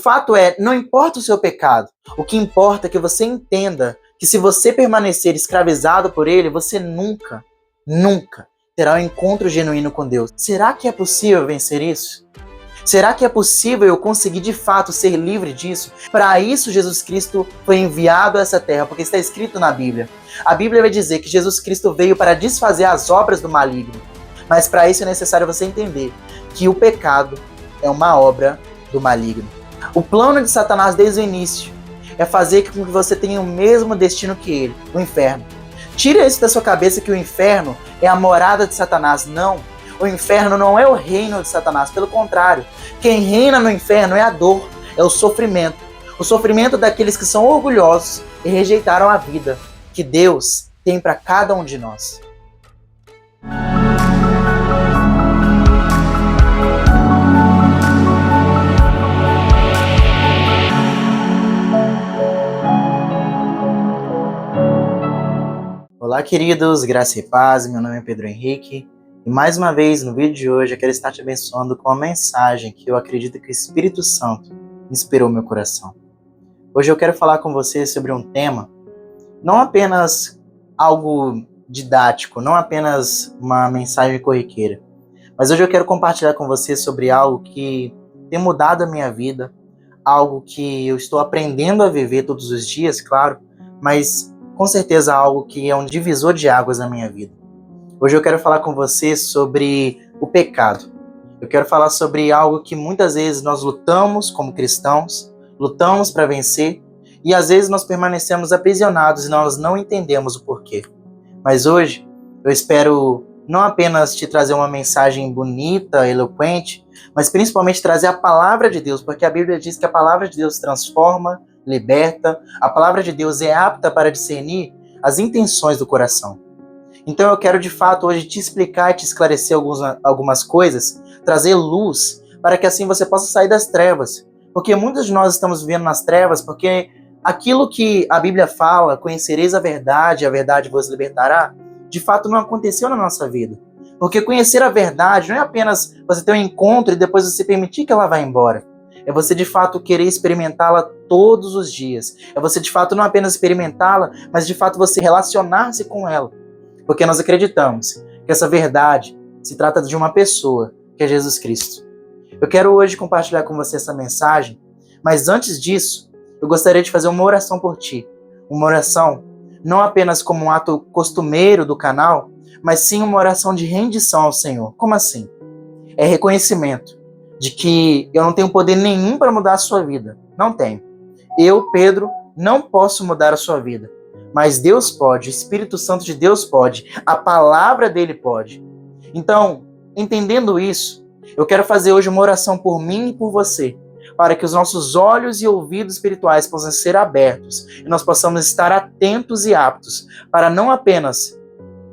fato é, não importa o seu pecado, o que importa é que você entenda que se você permanecer escravizado por ele, você nunca terá um encontro genuíno com Deus. Será que é possível vencer isso? Será que é possível eu conseguir de fato ser livre disso? Para isso Jesus Cristo foi enviado a essa terra, porque está escrito na Bíblia. A Bíblia vai dizer que Jesus Cristo veio para desfazer as obras do maligno. Mas para isso é necessário você entender que o pecado é uma obra do maligno. O plano de Satanás desde o início é fazer com que você tenha o mesmo destino que ele, o inferno. Tira isso da sua cabeça que o inferno é a morada de Satanás. Não. O inferno não é o reino de Satanás, pelo contrário. Quem reina no inferno é a dor, é o sofrimento. O sofrimento daqueles que são orgulhosos e rejeitaram a vida que Deus tem para cada um de nós. Olá, queridos, graça e paz, meu nome é Pedro Henrique e mais uma vez no vídeo de hoje eu quero estar te abençoando com uma mensagem que eu acredito que o Espírito Santo inspirou meu coração. Hoje eu quero falar com você sobre um tema, não apenas algo didático, não apenas uma mensagem corriqueira, mas hoje eu quero compartilhar com você sobre algo que tem mudado a minha vida, algo que eu estou aprendendo a viver todos os dias, claro, mas com certeza algo que é um divisor de águas na minha vida. Hoje eu quero falar com você sobre o pecado. Eu quero falar sobre algo que muitas vezes nós lutamos como cristãos, lutamos para vencer, e às vezes nós permanecemos aprisionados e nós não entendemos o porquê. Mas hoje eu espero não apenas te trazer uma mensagem bonita, eloquente, mas principalmente trazer a palavra de Deus, porque a Bíblia diz que a palavra de Deus transforma, liberta, a palavra de Deus é apta para discernir as intenções do coração. Então eu quero de fato hoje te explicar e te esclarecer algumas coisas, trazer luz, para que assim você possa sair das trevas. Porque muitos de nós estamos vivendo nas trevas, porque aquilo que a Bíblia fala, conhecereis a verdade vos libertará, de fato não aconteceu na nossa vida. Porque conhecer a verdade não é apenas você ter um encontro e depois você permitir que ela vá embora. É você de fato querer experimentá-la todos os dias. É você de fato não apenas experimentá-la, mas de fato você relacionar-se com ela. Porque nós acreditamos que essa verdade se trata de uma pessoa, que é Jesus Cristo. Eu quero hoje compartilhar com você essa mensagem, mas antes disso, eu gostaria de fazer uma oração por ti. Uma oração não apenas como um ato costumeiro do canal, mas sim uma oração de rendição ao Senhor. Como assim? É reconhecimento de que eu não tenho poder nenhum para mudar a sua vida. Não tenho. Eu, Pedro, não posso mudar a sua vida. Mas Deus pode, o Espírito Santo de Deus pode, a palavra dele pode. Então, entendendo isso, eu quero fazer hoje uma oração por mim e por você, para que os nossos olhos e ouvidos espirituais possam ser abertos e nós possamos estar atentos e aptos para não apenas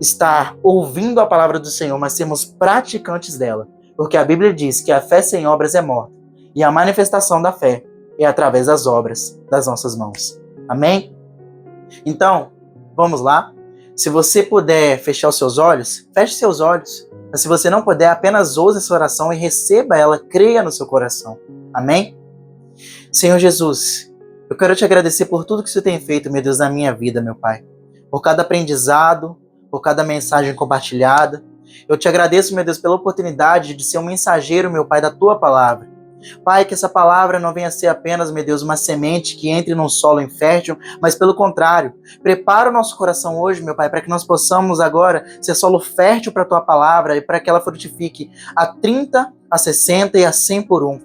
estar ouvindo a palavra do Senhor, mas sermos praticantes dela. Porque a Bíblia diz que a fé sem obras é morta, e a manifestação da fé é através das obras das nossas mãos. Amém? Então, vamos lá. Se você puder fechar os seus olhos, feche seus olhos. Mas se você não puder, apenas ouça essa oração e receba ela, creia no seu coração. Amém? Senhor Jesus, eu quero te agradecer por tudo que você tem feito, meu Deus, na minha vida, meu Pai. Por cada aprendizado, por cada mensagem compartilhada. Eu te agradeço, meu Deus, pela oportunidade de ser um mensageiro, meu Pai, da Tua palavra. Pai, que essa palavra não venha a ser apenas, meu Deus, uma semente que entre num solo infértil, mas pelo contrário, prepara o nosso coração hoje, meu Pai, para que nós possamos agora ser solo fértil para a Tua palavra e para que ela frutifique a 30, a 60 e a 100 por um.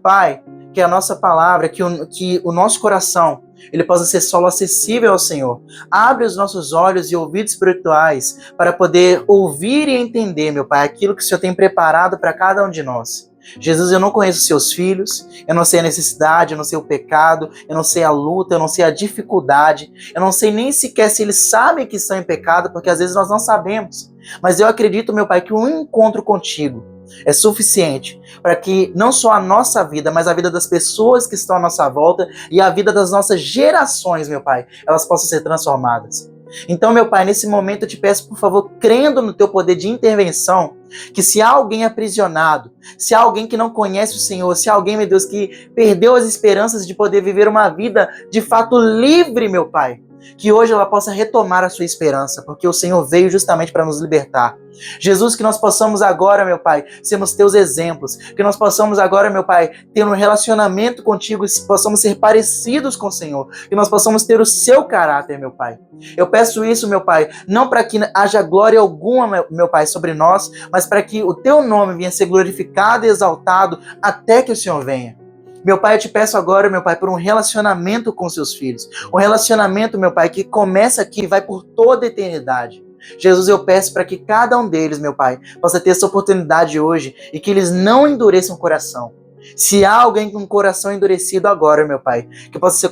Pai, que a nossa palavra, que o nosso coração, ele possa ser solo acessível ao Senhor. Abre os nossos olhos e ouvidos espirituais para poder ouvir e entender, meu Pai, aquilo que o Senhor tem preparado para cada um de nós. Jesus, eu não conheço seus filhos, eu não sei a necessidade, eu não sei o pecado, eu não sei a luta, eu não sei a dificuldade, eu não sei nem sequer se eles sabem que estão em pecado, porque às vezes nós não sabemos. Mas eu acredito, meu Pai, que um encontro contigo é suficiente para que não só a nossa vida, mas a vida das pessoas que estão à nossa volta e a vida das nossas gerações, meu Pai, elas possam ser transformadas. Então, meu Pai, nesse momento eu te peço, por favor, crendo no teu poder de intervenção, Que se há alguém aprisionado, se há alguém que não conhece o Senhor, se há alguém, meu Deus, que perdeu as esperanças de poder viver uma vida de fato livre, meu Pai, que hoje ela possa retomar a sua esperança, porque o Senhor veio justamente para nos libertar. Jesus, que nós possamos agora, meu Pai, sermos teus exemplos, que nós possamos agora, meu Pai, ter um relacionamento contigo, que possamos ser parecidos com o Senhor, que nós possamos ter o seu caráter, meu Pai. Eu peço isso, meu Pai, não para que haja glória alguma, meu Pai, sobre nós, mas para que o teu nome venha ser glorificado e exaltado até que o Senhor venha. Meu Pai, eu te peço agora, meu Pai, por um relacionamento com seus filhos. Um relacionamento, meu Pai, que começa aqui e vai por toda a eternidade. Jesus, eu peço para que cada um deles, meu Pai, possa ter essa oportunidade hoje e que eles não endureçam o coração. Se há alguém com o coração endurecido agora, meu Pai, que possa ser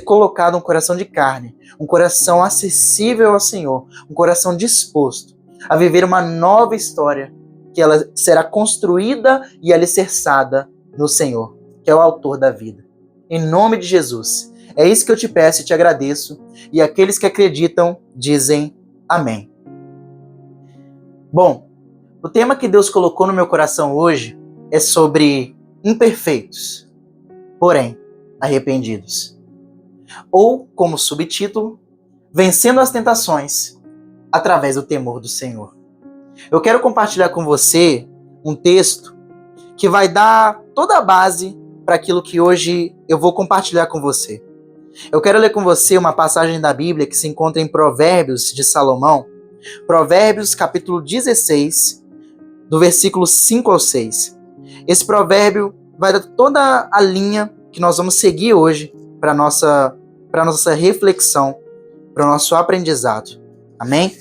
colocado um coração de carne, um coração acessível ao Senhor, um coração disposto a viver uma nova história, que ela será construída e alicerçada no Senhor, que é o autor da vida. Em nome de Jesus. É isso que eu te peço e te agradeço. E aqueles que acreditam dizem amém. Bom, o tema que Deus colocou no meu coração hoje é sobre imperfeitos, porém arrependidos. Ou, como subtítulo, vencendo as tentações através do temor do Senhor. Eu quero compartilhar com você um texto que vai dar toda a base para aquilo que hoje eu vou compartilhar com você. Eu quero ler com você uma passagem da Bíblia que se encontra em Provérbios de Salomão, Provérbios capítulo 16, do versículo 5 ao 6. Esse provérbio vai dar toda a linha que nós vamos seguir hoje para a nossa reflexão, para o nosso aprendizado. Amém?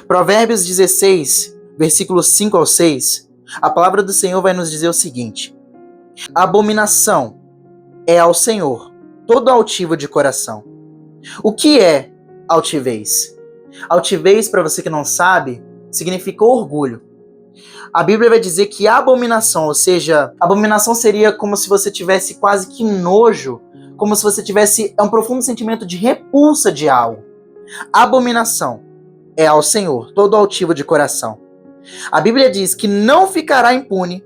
Provérbios 16, versículos 5 ao 6, a palavra do Senhor vai nos dizer o seguinte: abominação é ao Senhor todo altivo de coração. O que é altivez? Altivez, para você que não sabe, significa orgulho. A Bíblia vai dizer que abominação, ou seja, abominação seria como se você tivesse quase que nojo, como se você tivesse um profundo sentimento de repulsa de algo. Abominação é ao Senhor todo altivo de coração. A Bíblia diz que não ficará impune,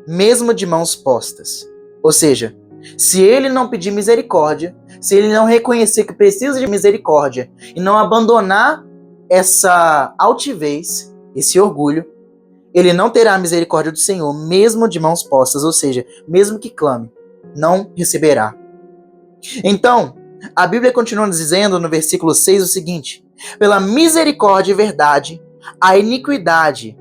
mesmo de mãos postas. Ou seja, se ele não pedir misericórdia, se ele não reconhecer que precisa de misericórdia e não abandonar essa altivez, esse orgulho, ele não terá a misericórdia do Senhor, mesmo de mãos postas, ou seja, mesmo que clame, não receberá. Então, a Bíblia continua nos dizendo no versículo 6 o seguinte: pela misericórdia e verdade, a iniquidade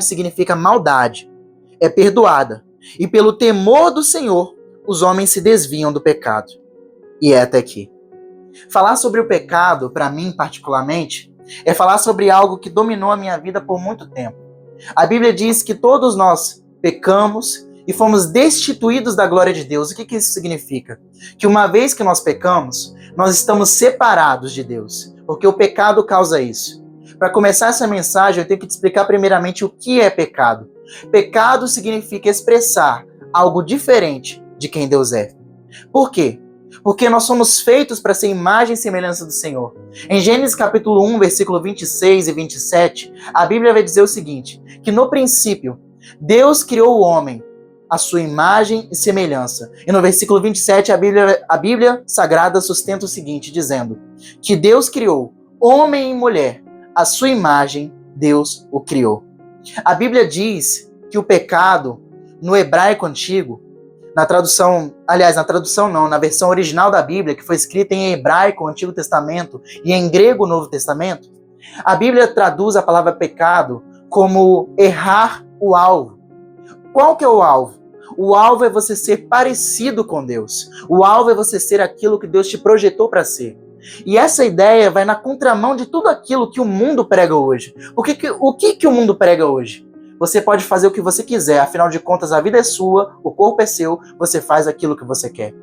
significa maldade, é perdoada, e pelo temor do Senhor, os homens se desviam do pecado. E é até aqui. Falar sobre o pecado, para mim particularmente, é falar sobre algo que dominou a minha vida por muito tempo. A Bíblia diz que todos nós pecamos e fomos destituídos da glória de Deus. O que isso significa? Que uma vez que nós pecamos, nós estamos separados de Deus, porque o pecado causa isso. Para começar essa mensagem, eu tenho que te explicar primeiramente o que é pecado. Pecado significa expressar algo diferente de quem Deus é. Por quê? Porque nós somos feitos para ser imagem e semelhança do Senhor. Em Gênesis capítulo 1, versículo 26 e 27, a Bíblia vai dizer o seguinte, que no princípio, Deus criou o homem à sua imagem e semelhança. E no versículo 27, a Bíblia Sagrada sustenta o seguinte, dizendo que Deus criou homem e mulher, à sua imagem, Deus o criou. A Bíblia diz que o pecado, no hebraico antigo, na versão original da Bíblia, que foi escrita em hebraico, o Antigo Testamento, e em grego, o Novo Testamento, a Bíblia traduz a palavra pecado como errar o alvo. Qual que é o alvo? O alvo é você ser parecido com Deus. O alvo é você ser aquilo que Deus te projetou para ser. E essa ideia vai na contramão de tudo aquilo que o mundo prega hoje. O que o mundo prega hoje? Você pode fazer o que você quiser, afinal de contas a vida é sua, o corpo é seu, você faz aquilo que você quer.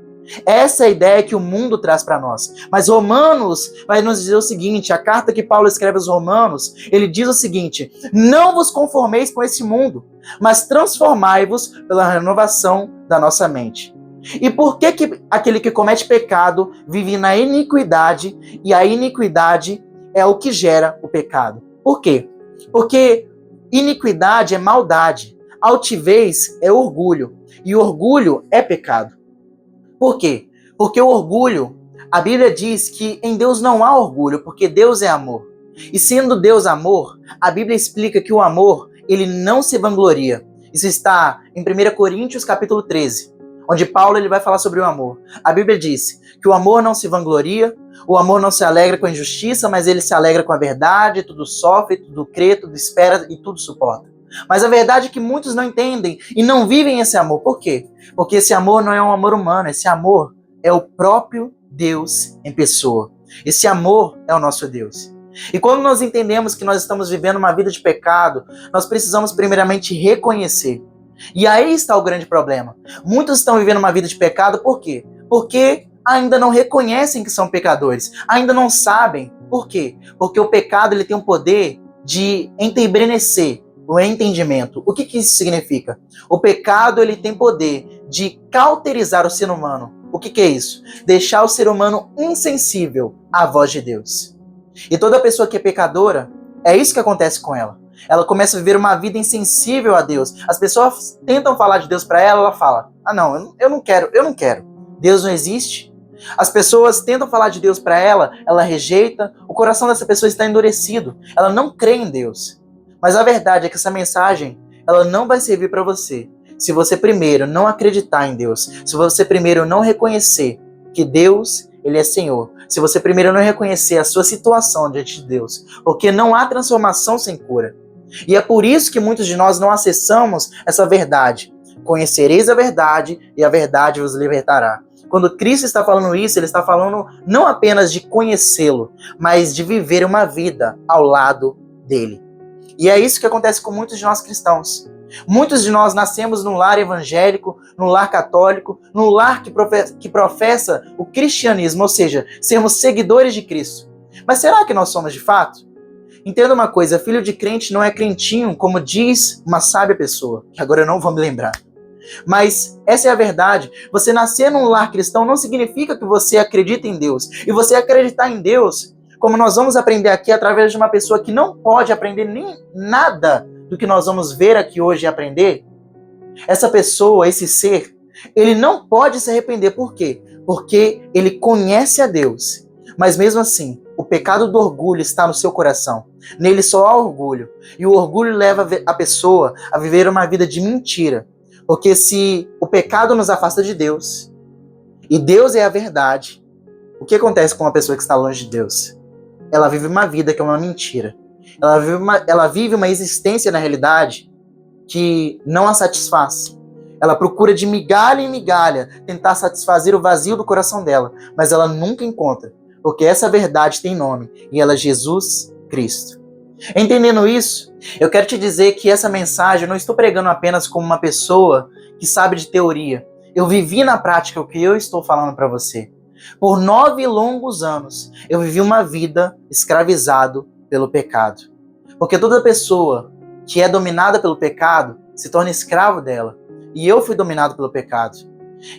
Essa é a ideia que o mundo traz para nós. Mas Romanos vai nos dizer o seguinte, a carta que Paulo escreve aos Romanos, ele diz o seguinte: não vos conformeis com esse mundo, mas transformai-vos pela renovação da nossa mente. E por que aquele que comete pecado vive na iniquidade, e a iniquidade é o que gera o pecado? Por quê? Porque iniquidade é maldade, altivez é orgulho, e orgulho é pecado. Por quê? Porque o orgulho, a Bíblia diz que em Deus não há orgulho, porque Deus é amor. E sendo Deus amor, a Bíblia explica que o amor, ele não se vangloria. Isso está em 1 Coríntios capítulo 13, onde Paulo ele vai falar sobre o amor. A Bíblia diz que o amor não se vangloria, o amor não se alegra com a injustiça, mas ele se alegra com a verdade, tudo sofre, tudo crê, tudo espera e tudo suporta. Mas a verdade é que muitos não entendem e não vivem esse amor. Por quê? Porque esse amor não é um amor humano, esse amor é o próprio Deus em pessoa. Esse amor é o nosso Deus. E quando nós entendemos que nós estamos vivendo uma vida de pecado, nós precisamos primeiramente reconhecer. E aí está o grande problema. Muitos estão vivendo uma vida de pecado, por quê? Porque ainda não reconhecem que são pecadores, ainda não sabem. Por quê? Porque o pecado ele tem o poder de entenebrecer o entendimento. O que isso significa? O pecado ele tem poder de cauterizar o ser humano. O que é isso? Deixar o ser humano insensível à voz de Deus. E toda pessoa que é pecadora, é isso que acontece com ela. Ela começa a viver uma vida insensível a Deus. As pessoas tentam falar de Deus para ela, ela fala: "Ah, não, eu não quero. Deus não existe." As pessoas tentam falar de Deus para ela, ela rejeita. O coração dessa pessoa está endurecido. Ela não crê em Deus. Mas a verdade é que essa mensagem, ela não vai servir para você se você primeiro não acreditar em Deus, se você primeiro não reconhecer que Deus, ele é Senhor, se você primeiro não reconhecer a sua situação diante de Deus, porque não há transformação sem cura. E é por isso que muitos de nós não acessamos essa verdade. Conhecereis a verdade e a verdade vos libertará. Quando Cristo está falando isso, ele está falando não apenas de conhecê-lo, mas de viver uma vida ao lado dele. E é isso que acontece com muitos de nós cristãos. Muitos de nós nascemos num lar evangélico, num lar católico, num lar que professa o cristianismo, ou seja, sermos seguidores de Cristo. Mas será que nós somos de fato? Entenda uma coisa, filho de crente não é crentinho, como diz uma sábia pessoa, que agora eu não vou me lembrar. Mas essa é a verdade. Você nascer num lar cristão não significa que você acredita em Deus. E você acreditar em Deus, como nós vamos aprender aqui através de uma pessoa que não pode aprender nem nada do que nós vamos ver aqui hoje e aprender, essa pessoa, esse ser, ele não pode se arrepender. Por quê? Porque ele conhece a Deus. Mas mesmo assim, o pecado do orgulho está no seu coração. Nele só há orgulho. E o orgulho leva a pessoa a viver uma vida de mentira. Porque se o pecado nos afasta de Deus, e Deus é a verdade, o que acontece com uma pessoa que está longe de Deus? Ela vive uma vida que é uma mentira. Ela vive uma existência na realidade que não a satisfaz. Ela procura de migalha em migalha tentar satisfazer o vazio do coração dela, mas ela nunca encontra, porque essa verdade tem nome, e ela é Jesus Cristo. Entendendo isso, eu quero te dizer que essa mensagem eu não estou pregando apenas como uma pessoa que sabe de teoria. Eu vivi na prática o que eu estou falando para você. Por 9 longos anos, eu vivi uma vida escravizado pelo pecado. Porque toda pessoa que é dominada pelo pecado se torna escravo dela. E eu fui dominado pelo pecado.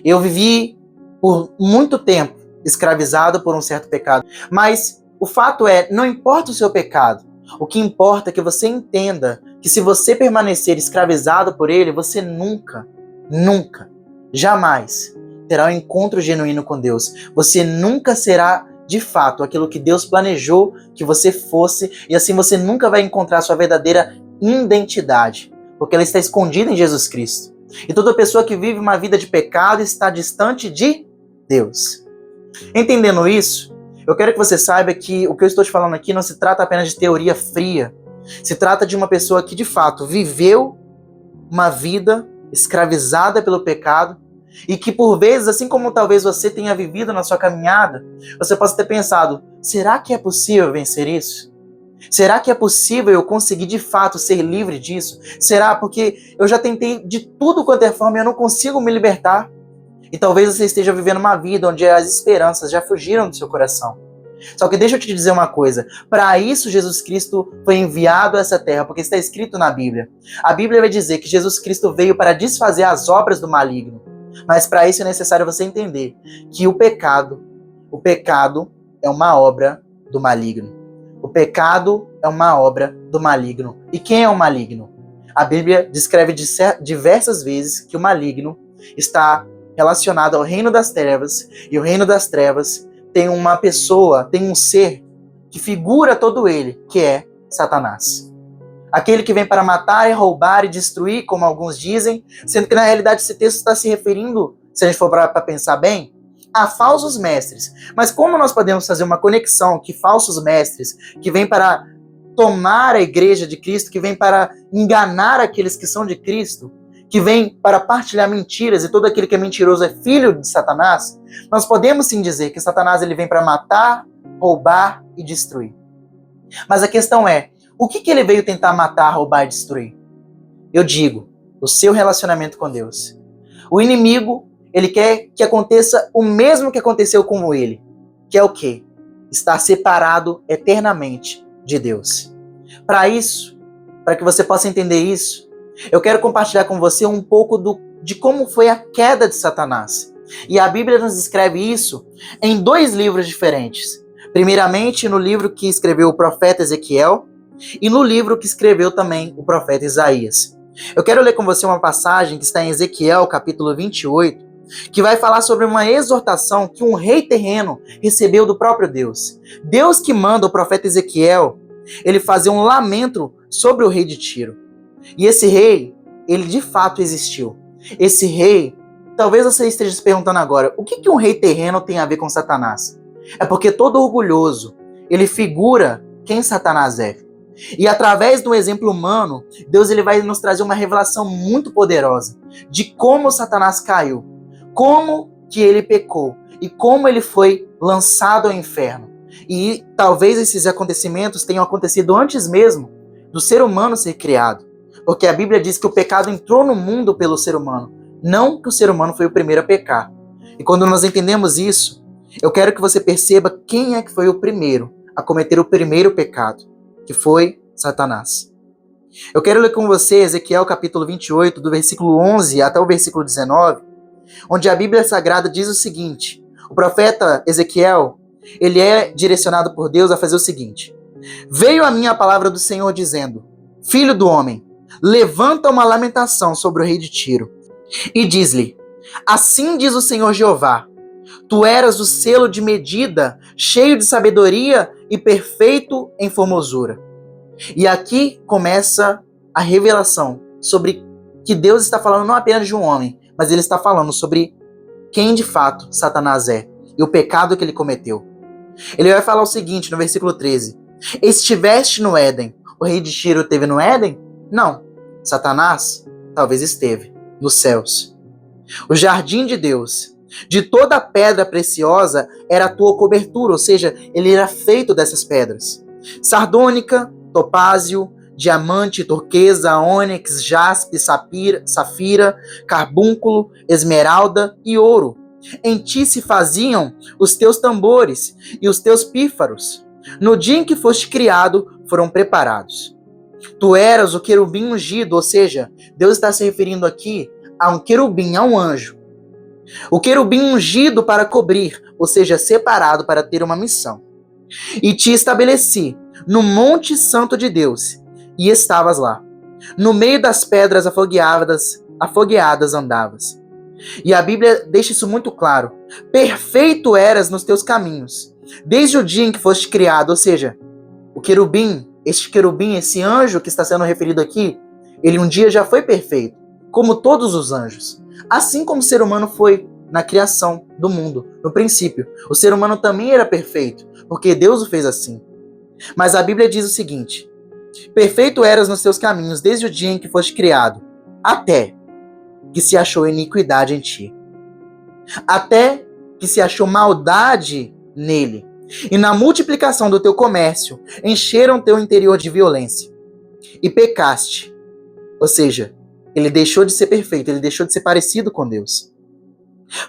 Eu vivi por muito tempo escravizado por um certo pecado. Mas o fato é, não importa o seu pecado. O que importa é que você entenda que se você permanecer escravizado por ele, você nunca, jamais terá um encontro genuíno com Deus. Você nunca será, de fato, aquilo que Deus planejou que você fosse, e assim você nunca vai encontrar sua verdadeira identidade, porque ela está escondida em Jesus Cristo. E toda pessoa que vive uma vida de pecado está distante de Deus. Entendendo isso, eu quero que você saiba que o que eu estou te falando aqui não se trata apenas de teoria fria. Se trata de uma pessoa que, de fato, viveu uma vida escravizada pelo pecado e que, por vezes, assim como talvez você tenha vivido na sua caminhada, você possa ter pensado, será que é possível vencer isso? Será que é possível eu conseguir, de fato, ser livre disso? Será? Porque eu já tentei de tudo quanto é forma e eu não consigo me libertar. E talvez você esteja vivendo uma vida onde as esperanças já fugiram do seu coração. Só que deixa eu te dizer uma coisa. Para isso Jesus Cristo foi enviado a essa terra, porque está escrito na Bíblia. A Bíblia vai dizer que Jesus Cristo veio para desfazer as obras do maligno. Mas para isso é necessário você entender que o pecado é uma obra do maligno. O pecado é uma obra do maligno. E quem é o maligno? A Bíblia descreve diversas vezes que o maligno está relacionado ao reino das trevas, e o reino das trevas tem uma pessoa, tem um ser que figura todo ele, que é Satanás. Aquele que vem para matar e roubar e destruir, como alguns dizem, sendo que na realidade esse texto está se referindo, se a gente for para pensar bem, a falsos mestres. Mas como nós podemos fazer uma conexão que falsos mestres, que vêm para tomar a igreja de Cristo, que vêm para enganar aqueles que são de Cristo, que vêm para partilhar mentiras, e todo aquele que é mentiroso é filho de Satanás, nós podemos sim dizer que Satanás ele vem para matar, roubar e destruir. Mas a questão é, o que ele veio tentar matar, roubar e destruir? Eu digo, o seu relacionamento com Deus. O inimigo, ele quer que aconteça o mesmo que aconteceu com ele. Que é o quê? Estar separado eternamente de Deus. Para isso, para que você possa entender isso, eu quero compartilhar com você um pouco de como foi a queda de Satanás. E a Bíblia nos descreve isso em 2 livros diferentes. Primeiramente, no livro que escreveu o profeta Ezequiel, e no livro que escreveu também o profeta Isaías. Eu quero ler com você uma passagem que está em Ezequiel, capítulo 28, que vai falar sobre uma exortação que um rei terreno recebeu do próprio Deus. Deus que manda o profeta Ezequiel, ele fazer um lamento sobre o rei de Tiro. E esse rei, ele de fato existiu. Esse rei, talvez você esteja se perguntando agora, o que um rei terreno tem a ver com Satanás? É porque todo orgulhoso, ele figura quem Satanás é. E através do exemplo humano, Deus ele vai nos trazer uma revelação muito poderosa de como Satanás caiu, como que ele pecou e como ele foi lançado ao inferno. E talvez esses acontecimentos tenham acontecido antes mesmo do ser humano ser criado, porque a Bíblia diz que o pecado entrou no mundo pelo ser humano, não que o ser humano foi o primeiro a pecar. E quando nós entendemos isso, eu quero que você perceba quem é que foi o primeiro a cometer o primeiro pecado, que foi Satanás. Eu quero ler com você Ezequiel capítulo 28, do versículo 11 até o versículo 19, onde a Bíblia Sagrada diz o seguinte: o profeta Ezequiel, ele é direcionado por Deus a fazer o seguinte: veio a mim a palavra do Senhor dizendo, filho do homem, levanta uma lamentação sobre o rei de Tiro, e diz-lhe, assim diz o Senhor Jeová, tu eras o selo de medida, cheio de sabedoria e perfeito em formosura. E aqui começa a revelação sobre que Deus está falando não apenas de um homem, mas ele está falando sobre quem de fato Satanás é e o pecado que ele cometeu. Ele vai falar o seguinte no versículo 13: estiveste no Éden. O rei de Tiro esteve no Éden? Não. Satanás talvez esteve nos céus. O jardim de Deus, de toda pedra preciosa, era a tua cobertura, ou seja, ele era feito dessas pedras. Sardônica, topázio, diamante, turquesa, ônix, jaspe, safira, carbúnculo, esmeralda e ouro. Em ti se faziam os teus tambores e os teus pífaros. No dia em que foste criado, foram preparados. Tu eras o querubim ungido, ou seja, Deus está se referindo aqui a um querubim, a um anjo. O querubim ungido para cobrir, ou seja, separado para ter uma missão. E te estabeleci no monte santo de Deus, e estavas lá. No meio das pedras afogueadas andavas. E a Bíblia deixa isso muito claro. Perfeito eras nos teus caminhos, desde o dia em que foste criado. Ou seja, o querubim, esse anjo que está sendo referido aqui, ele um dia já foi perfeito, como todos os anjos. Assim como o ser humano foi na criação do mundo, no princípio. O ser humano também era perfeito, porque Deus o fez assim. Mas a Bíblia diz o seguinte: perfeito eras nos teus caminhos desde o dia em que foste criado, até que se achou iniquidade em ti. Até que se achou maldade nele. E na multiplicação do teu comércio, encheram teu interior de violência. E pecaste. Ou seja, ele deixou de ser perfeito, ele deixou de ser parecido com Deus.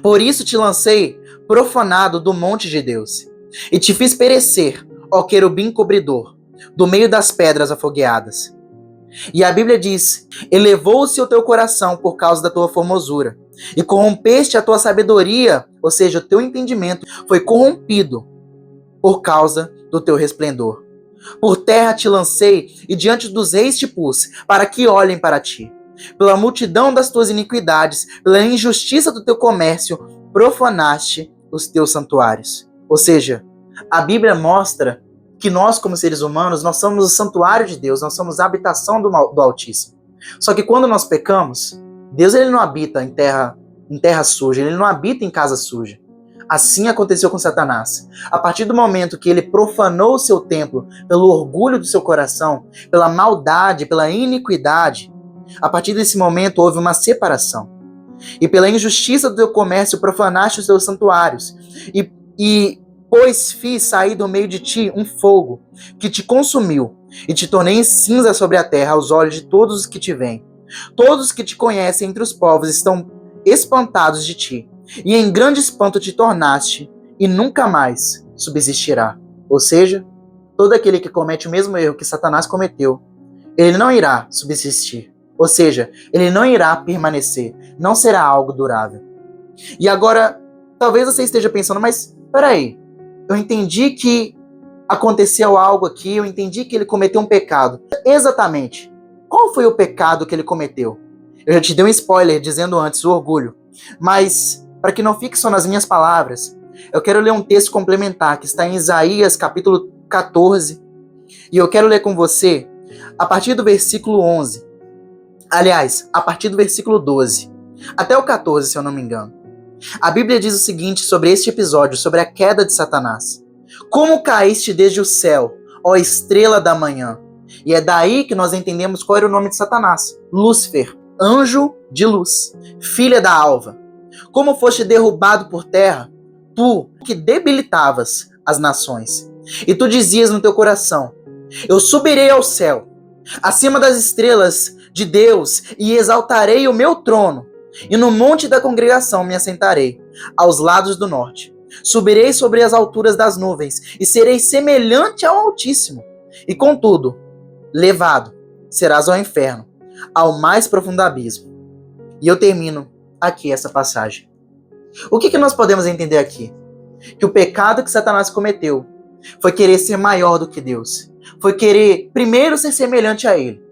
Por isso te lancei profanado do monte de Deus, e te fiz perecer, ó querubim cobridor, do meio das pedras afogueadas. E a Bíblia diz: elevou-se o teu coração por causa da tua formosura, e corrompeste a tua sabedoria, ou seja, o teu entendimento foi corrompido por causa do teu resplendor. Por terra te lancei e diante dos reis te pus, para que olhem para ti. Pela multidão das tuas iniquidades, pela injustiça do teu comércio, profanaste os teus santuários. Ou seja, a Bíblia mostra que nós, como seres humanos, nós somos o santuário de Deus, nós somos a habitação do Altíssimo. Só que quando nós pecamos, Deus ele não habita em terra suja, ele não habita em casa suja. Assim aconteceu com Satanás. A partir do momento que ele profanou o seu templo pelo orgulho do seu coração, pela maldade, pela iniquidade, a partir desse momento houve uma separação. E pela injustiça do teu comércio profanaste os teus santuários. Pois fiz sair do meio de ti um fogo que te consumiu, e te tornei em cinza sobre a terra aos olhos de todos os que te veem. Todos os que te conhecem entre os povos estão espantados de ti, e em grande espanto te tornaste, e nunca mais subsistirá. Ou seja, todo aquele que comete o mesmo erro que Satanás cometeu, ele não irá subsistir. Ou seja, ele não irá permanecer, não será algo durável. E agora, talvez você esteja pensando, mas peraí, eu entendi que aconteceu algo aqui, eu entendi que ele cometeu um pecado. Exatamente. Qual foi o pecado que ele cometeu? Eu já te dei um spoiler dizendo antes, o orgulho. Mas, para que não fique só nas minhas palavras, eu quero ler um texto complementar que está em Isaías, capítulo 14. E eu quero ler com você a partir do versículo 11. Aliás, a partir do versículo 12. Até o 14, se eu não me engano. A Bíblia diz o seguinte sobre este episódio, sobre a queda de Satanás. Como caíste desde o céu, ó estrela da manhã. E é daí que nós entendemos qual era o nome de Satanás. Lúcifer, anjo de luz, filha da alva. Como foste derrubado por terra, tu que debilitavas as nações. E tu dizias no teu coração, eu subirei ao céu, acima das estrelas de Deus, e exaltarei o meu trono. E no monte da congregação me assentarei, aos lados do norte. Subirei sobre as alturas das nuvens, e serei semelhante ao Altíssimo. E contudo, levado serás ao inferno, ao mais profundo abismo. E eu termino aqui essa passagem. O que nós podemos entender aqui? Que o pecado que Satanás cometeu foi querer ser maior do que Deus. Foi querer primeiro ser semelhante a ele,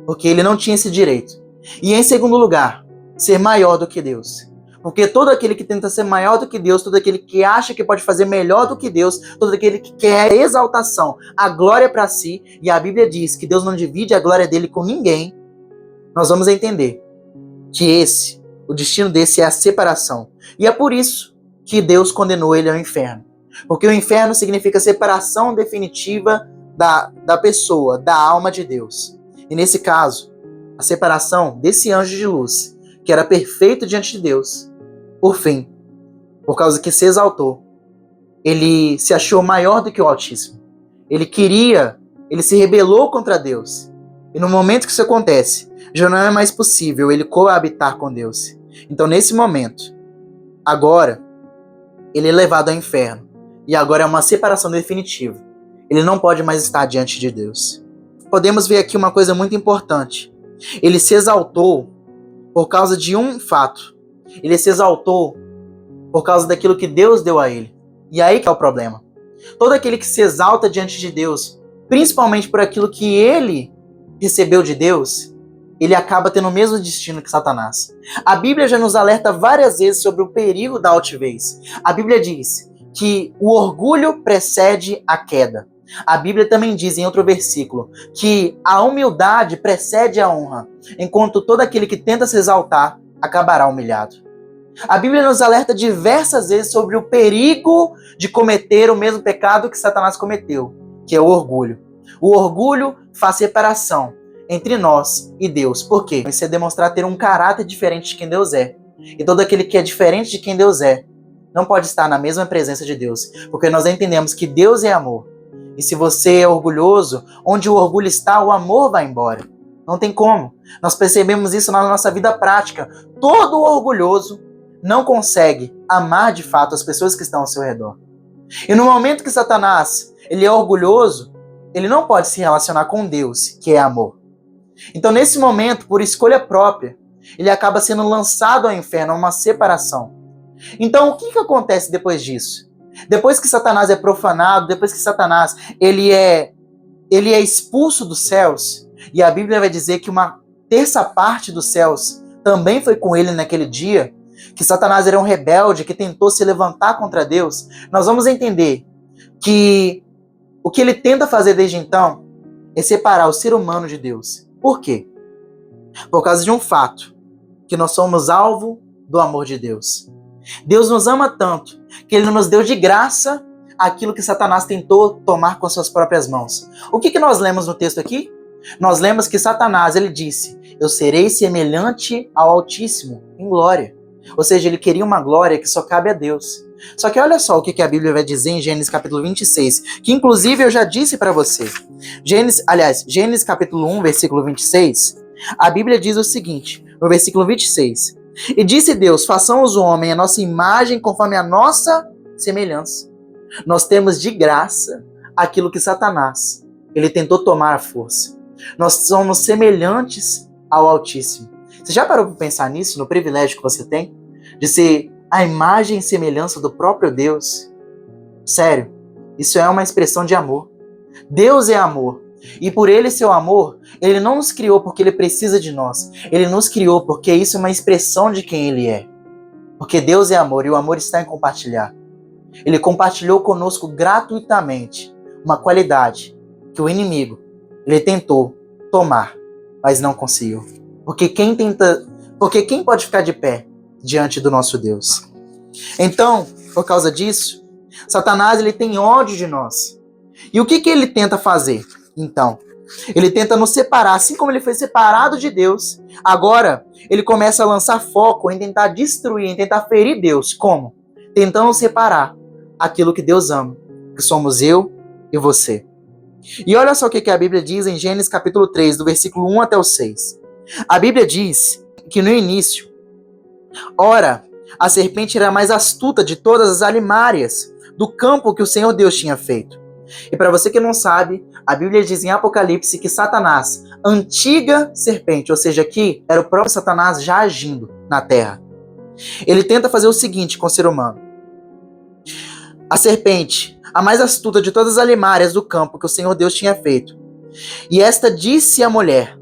porque ele não tinha esse direito. E em segundo lugar, ser maior do que Deus. Porque todo aquele que tenta ser maior do que Deus, todo aquele que acha que pode fazer melhor do que Deus, todo aquele que quer a exaltação, a glória para si, e a Bíblia diz que Deus não divide a glória dele com ninguém, nós vamos entender que o destino desse é a separação. E é por isso que Deus condenou ele ao inferno. Porque o inferno significa separação definitiva da pessoa, da alma de Deus. E nesse caso, a separação desse anjo de luz, que era perfeito diante de Deus, por fim, por causa que se exaltou, ele se achou maior do que o Altíssimo. Ele se rebelou contra Deus. E no momento que isso acontece, já não é mais possível ele coabitar com Deus. Então, nesse momento, agora, ele é levado ao inferno. E agora é uma separação definitiva. Ele não pode mais estar diante de Deus. Podemos ver aqui uma coisa muito importante. Ele se exaltou por causa de um fato. Ele se exaltou por causa daquilo que Deus deu a ele. E aí que é o problema. Todo aquele que se exalta diante de Deus, principalmente por aquilo que ele recebeu de Deus, ele acaba tendo o mesmo destino que Satanás. A Bíblia já nos alerta várias vezes sobre o perigo da altivez. A Bíblia diz que o orgulho precede a queda. A Bíblia também diz em outro versículo que a humildade precede a honra, enquanto todo aquele que tenta se exaltar acabará humilhado. A Bíblia nos alerta diversas vezes sobre o perigo de cometer o mesmo pecado que Satanás cometeu, que é o orgulho. O orgulho faz separação entre nós e Deus. Por quê? Isso é demonstrar ter um caráter diferente de quem Deus é. E todo aquele que é diferente de quem Deus é não pode estar na mesma presença de Deus, porque nós entendemos que Deus é amor. E se você é orgulhoso, onde o orgulho está, o amor vai embora. Não tem como. Nós percebemos isso na nossa vida prática. Todo orgulhoso não consegue amar de fato as pessoas que estão ao seu redor. E no momento que Satanás ele é orgulhoso, ele não pode se relacionar com Deus, que é amor. Então, nesse momento, por escolha própria, ele acaba sendo lançado ao inferno, a uma separação. Então, o que acontece depois disso? Depois que Satanás é profanado, depois que Satanás ele é ele é expulso dos céus, e a Bíblia vai dizer que uma terça parte dos céus também foi com ele naquele dia, que Satanás era um rebelde que tentou se levantar contra Deus, nós vamos entender que o que ele tenta fazer desde então é separar o ser humano de Deus. Por quê? Por causa de um fato, que nós somos alvo do amor de Deus. Deus nos ama tanto que ele nos deu de graça aquilo que Satanás tentou tomar com suas próprias mãos. O que nós lemos no texto aqui? Nós lemos que Satanás, ele disse: eu serei semelhante ao Altíssimo em glória. Ou seja, ele queria uma glória que só cabe a Deus. Só que olha só o que a Bíblia vai dizer em Gênesis capítulo 26, que inclusive eu já disse para você. Gênesis capítulo 1, versículo 26, a Bíblia diz o seguinte, no versículo 26, e disse Deus: façamos o homem a nossa imagem conforme a nossa semelhança. Nós temos de graça aquilo que Satanás, ele tentou tomar à força. Nós somos semelhantes ao Altíssimo. Você já parou para pensar nisso, no privilégio que você tem? De ser a imagem e semelhança do próprio Deus? Sério, isso é uma expressão de amor. Deus é amor. E por ele ser o amor, ele não nos criou porque ele precisa de nós. Ele nos criou porque isso é uma expressão de quem ele é. Porque Deus é amor e o amor está em compartilhar. Ele compartilhou conosco gratuitamente uma qualidade que o inimigo, ele tentou tomar, mas não conseguiu. Porque quem pode ficar de pé diante do nosso Deus? Então, por causa disso, Satanás, ele tem ódio de nós. E o que ele tenta fazer? Então, ele tenta nos separar, assim como ele foi separado de Deus. Agora, ele começa a lançar foco em tentar destruir, em tentar ferir Deus. Como? Tentando separar aquilo que Deus ama, que somos eu e você. E olha só o que a Bíblia diz em Gênesis capítulo 3, do versículo 1 até o 6. A Bíblia diz que no início, ora, a serpente era a mais astuta de todas as alimárias do campo que o Senhor Deus tinha feito. E para você que não sabe, a Bíblia diz em Apocalipse que Satanás, antiga serpente, ou seja, aqui era o próprio Satanás já agindo na terra. Ele tenta fazer o seguinte com o ser humano. A serpente, a mais astuta de todas as alimárias do campo que o Senhor Deus tinha feito. E esta disse à mulher: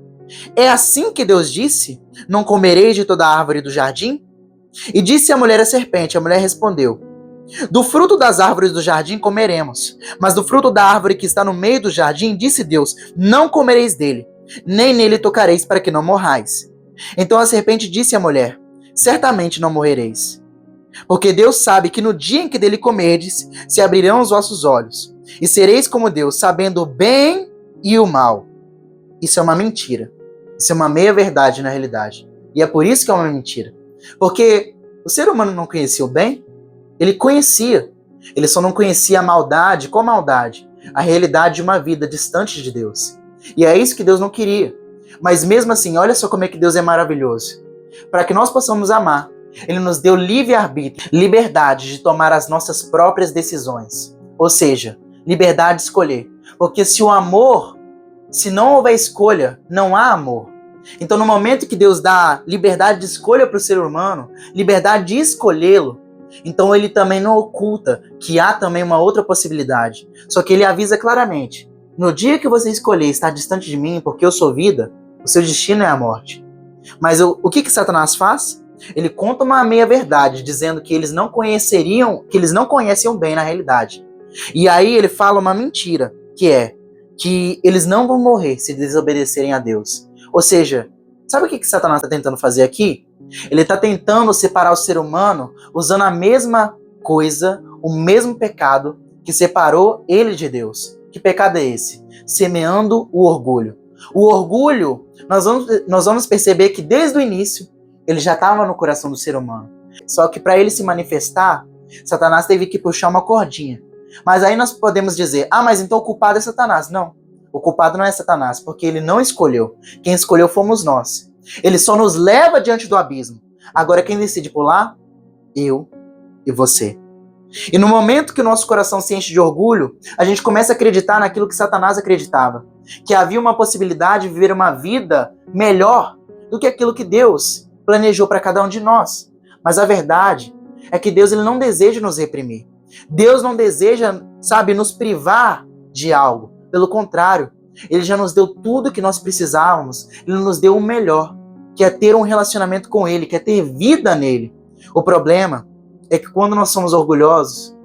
é assim que Deus disse? Não comereis de toda a árvore do jardim? E disse a mulher à serpente, a mulher respondeu: do fruto das árvores do jardim comeremos, mas do fruto da árvore que está no meio do jardim, disse Deus: não comereis dele, nem nele tocareis, para que não morrais. Então a serpente disse à mulher: certamente não morrereis, porque Deus sabe que no dia em que dele comerdes, se abrirão os vossos olhos, e sereis como Deus, sabendo o bem e o mal. Isso é uma mentira. Isso é uma meia-verdade na realidade. E é por isso que é uma mentira. Porque o ser humano não conhecia o bem? Ele conhecia. Ele só não conhecia a maldade com a maldade. A realidade de uma vida distante de Deus. E é isso que Deus não queria. Mas mesmo assim, olha só como é que Deus é maravilhoso. Para que nós possamos amar, Ele nos deu livre-arbítrio, liberdade de tomar as nossas próprias decisões. Ou seja, liberdade de escolher. Porque se não houver escolha, não há amor. Então, no momento que Deus dá liberdade de escolha para o ser humano, liberdade de escolhê-lo, então ele também não oculta que há também uma outra possibilidade. Só que ele avisa claramente: no dia que você escolher estar distante de mim, porque eu sou vida, o seu destino é a morte. Mas o que Satanás faz? Ele conta uma meia-verdade, dizendo que eles não conhecem o bem na realidade. E aí ele fala uma mentira, que é que eles não vão morrer se desobedecerem a Deus. Ou seja, sabe o que Satanás está tentando fazer aqui? Ele está tentando separar o ser humano usando a mesma coisa, o mesmo pecado que separou ele de Deus. Que pecado é esse? Semeando o orgulho. O orgulho, nós vamos perceber que desde o início, ele já estava no coração do ser humano. Só que para ele se manifestar, Satanás teve que puxar uma cordinha. Mas aí nós podemos dizer: mas então o culpado é Satanás. Não, o culpado não é Satanás, porque ele não escolheu. Quem escolheu fomos nós. Ele só nos leva diante do abismo. Agora quem decide pular? Eu e você. E no momento que o nosso coração se enche de orgulho, a gente começa a acreditar naquilo que Satanás acreditava. Que havia uma possibilidade de viver uma vida melhor do que aquilo que Deus planejou para cada um de nós. Mas a verdade é que Deus, ele não deseja nos reprimir. Deus não deseja, nos privar de algo. Pelo contrário, Ele já nos deu tudo que nós precisávamos. Ele nos deu o melhor, que é ter um relacionamento com Ele, que é ter vida nele. O problema é que quando nós somos orgulhosos,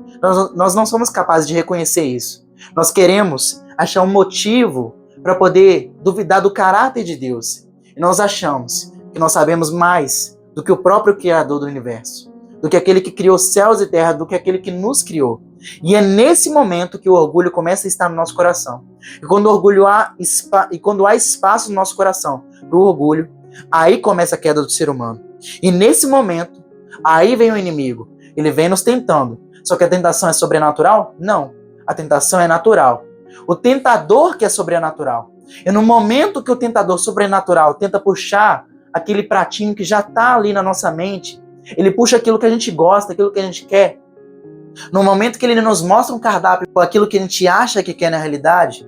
nós não somos capazes de reconhecer isso. Nós queremos achar um motivo para poder duvidar do caráter de Deus. E nós achamos que nós sabemos mais do que o próprio Criador do universo, do que aquele que criou céus e terra, do que aquele que nos criou. E é nesse momento que o orgulho começa a estar no nosso coração. E quando há espaço no nosso coração para o orgulho, aí começa a queda do ser humano. E nesse momento, aí vem o inimigo. Ele vem nos tentando. Só que a tentação é sobrenatural? Não. A tentação é natural. O tentador que é sobrenatural. E no momento que o tentador sobrenatural tenta puxar aquele pratinho que já está ali na nossa mente, ele puxa aquilo que a gente gosta, aquilo que a gente quer. No momento que ele nos mostra um cardápio com aquilo que a gente acha que quer na realidade,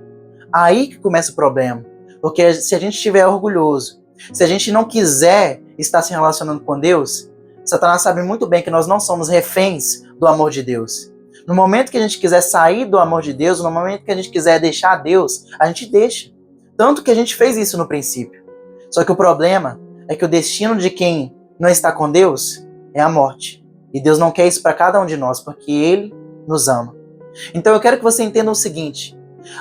aí que começa o problema. Porque se a gente estiver orgulhoso, se a gente não quiser estar se relacionando com Deus, Satanás sabe muito bem que nós não somos reféns do amor de Deus. No momento que a gente quiser sair do amor de Deus, no momento que a gente quiser deixar Deus, a gente deixa. Tanto que a gente fez isso no princípio. Só que o problema é que o destino de quem não está com Deus é a morte. E Deus não quer isso para cada um de nós, porque Ele nos ama. Então eu quero que você entenda o seguinte: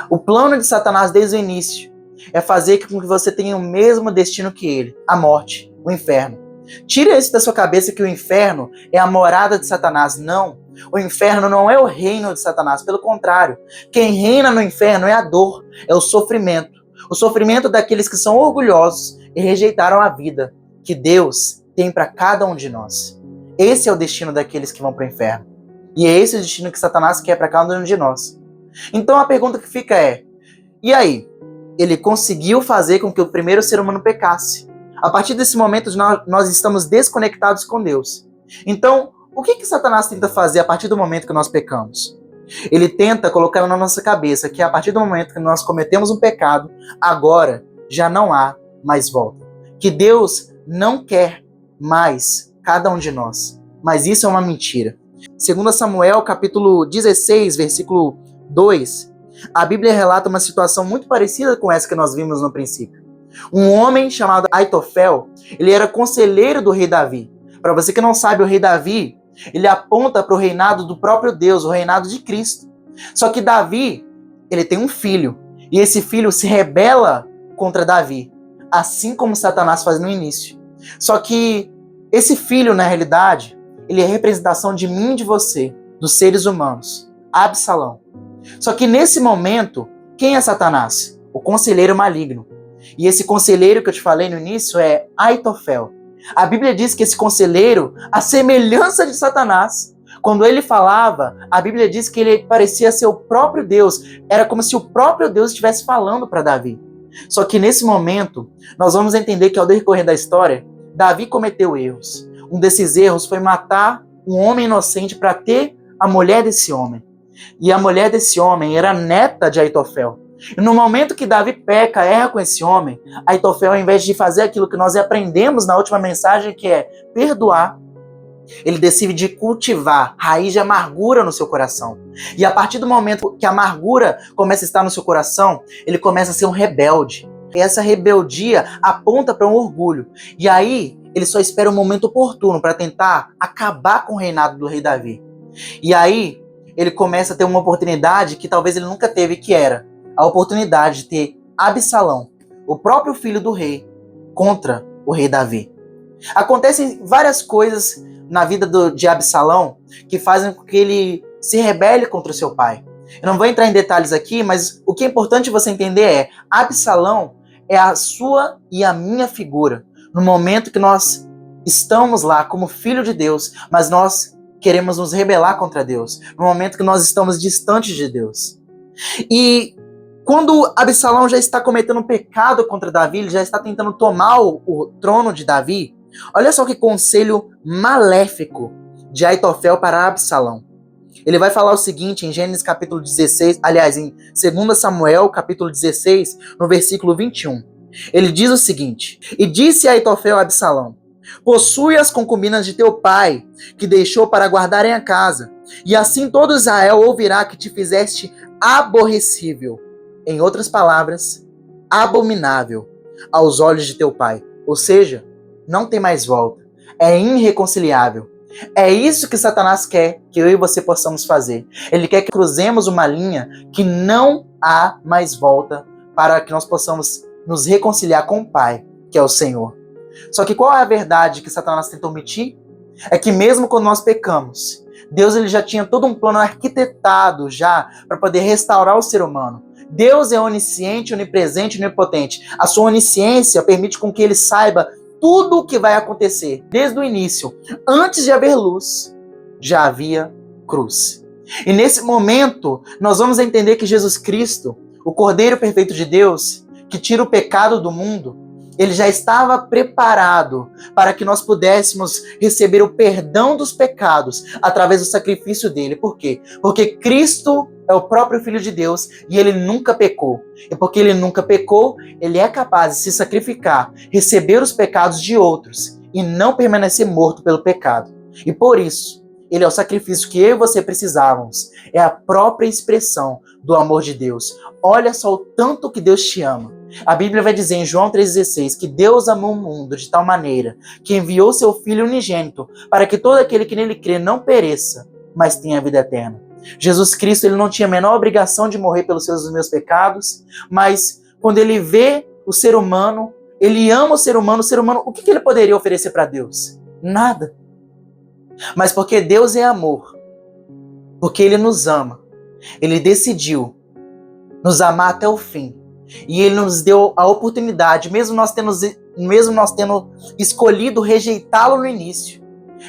o plano de Satanás desde o início é fazer com que você tenha o mesmo destino que ele, a morte, o inferno. Tira isso da sua cabeça que o inferno é a morada de Satanás. Não, o inferno não é o reino de Satanás, pelo contrário. Quem reina no inferno é a dor, é o sofrimento daqueles que são orgulhosos e rejeitaram a vida que Deus tem para cada um de nós. Esse é o destino daqueles que vão para o inferno. E é esse o destino que Satanás quer para cada um de nós. Então a pergunta que fica é: e aí? Ele conseguiu fazer com que o primeiro ser humano pecasse. A partir desse momento nós estamos desconectados com Deus. Então, o que Satanás tenta fazer a partir do momento que nós pecamos? Ele tenta colocar na nossa cabeça que a partir do momento que nós cometemos um pecado, agora já não há mais volta. Que Deus não quer mais cada um de nós. Mas isso é uma mentira. Segundo Samuel, capítulo 16, versículo 2, a Bíblia relata uma situação muito parecida com essa que nós vimos no princípio. Um homem chamado Aitofel, ele era conselheiro do rei Davi. Para você que não sabe, o rei Davi, ele aponta para o reinado do próprio Deus, o reinado de Cristo. Só que Davi, ele tem um filho, e esse filho se rebela contra Davi, assim como Satanás faz no início. Só que esse filho, na realidade, ele é a representação de mim e de você, dos seres humanos, Absalão. Só que nesse momento, quem é Satanás? O conselheiro maligno. E esse conselheiro que eu te falei no início é Aitofel. A Bíblia diz que esse conselheiro, a semelhança de Satanás, quando ele falava, a Bíblia diz que ele parecia ser o próprio Deus. Era como se o próprio Deus estivesse falando para Davi. Só que nesse momento, nós vamos entender que ao decorrer da história, Davi cometeu erros. Um desses erros foi matar um homem inocente para ter a mulher desse homem. E a mulher desse homem era neta de Aitofel. E no momento que Davi peca, erra com esse homem, Aitofel, ao invés de fazer aquilo que nós aprendemos na última mensagem, que é perdoar, ele decide cultivar raiz de amargura no seu coração. E a partir do momento que a amargura começa a estar no seu coração, ele começa a ser um rebelde. E essa rebeldia aponta para um orgulho. E aí, ele só espera um momento oportuno para tentar acabar com o reinado do rei Davi. E aí, ele começa a ter uma oportunidade que talvez ele nunca teve, que era a oportunidade de ter Absalão, o próprio filho do rei, contra o rei Davi. Acontecem várias coisas na vida de Absalão que fazem com que ele se rebele contra o seu pai. Eu não vou entrar em detalhes aqui, mas o que é importante você entender é: Absalão é a sua e a minha figura. No momento que nós estamos lá como filho de Deus, mas nós queremos nos rebelar contra Deus. No momento que nós estamos distantes de Deus. E quando Absalão já está cometendo um pecado contra Davi, ele já está tentando tomar o trono de Davi, olha só que conselho maléfico de Aitofel para Absalão. Ele vai falar o seguinte em Gênesis capítulo 16, aliás, em 2 Samuel capítulo 16, no versículo 21. Ele diz o seguinte: e disse Aitofel a Absalão: possui as concubinas de teu pai, que deixou para guardarem a casa, e assim todo Israel ouvirá que te fizeste aborrecível. Em outras palavras, abominável aos olhos de teu Pai. Ou seja, não tem mais volta. É irreconciliável. É isso que Satanás quer que eu e você possamos fazer. Ele quer que cruzemos uma linha que não há mais volta para que nós possamos nos reconciliar com o Pai, que é o Senhor. Só que qual é a verdade que Satanás tenta omitir? É que mesmo quando nós pecamos, Deus ele já tinha todo um plano arquitetado já para poder restaurar o ser humano. Deus é onisciente, onipresente e onipotente. A sua onisciência permite com que ele saiba tudo o que vai acontecer desde o início. Antes de haver luz, já havia cruz. E nesse momento, nós vamos entender que Jesus Cristo, o Cordeiro Perfeito de Deus, que tira o pecado do mundo, ele já estava preparado para que nós pudéssemos receber o perdão dos pecados através do sacrifício dele. Por quê? Porque Cristo é o próprio Filho de Deus e ele nunca pecou. E porque ele nunca pecou, ele é capaz de se sacrificar, receber os pecados de outros e não permanecer morto pelo pecado. E por isso, ele é o sacrifício que eu e você precisávamos. É a própria expressão do amor de Deus. Olha só o tanto que Deus te ama. A Bíblia vai dizer em João 3,16 que Deus amou o mundo de tal maneira que enviou seu Filho unigênito para que todo aquele que nele crê não pereça, mas tenha vida eterna. Jesus Cristo ele não tinha a menor obrigação de morrer pelos seus e meus pecados, mas quando ele vê o ser humano, ele ama o ser humano, o que ele poderia oferecer para Deus? Nada. Mas porque Deus é amor, porque ele nos ama, ele decidiu nos amar até o fim. E ele nos deu a oportunidade, mesmo nós tendo escolhido rejeitá-lo no início,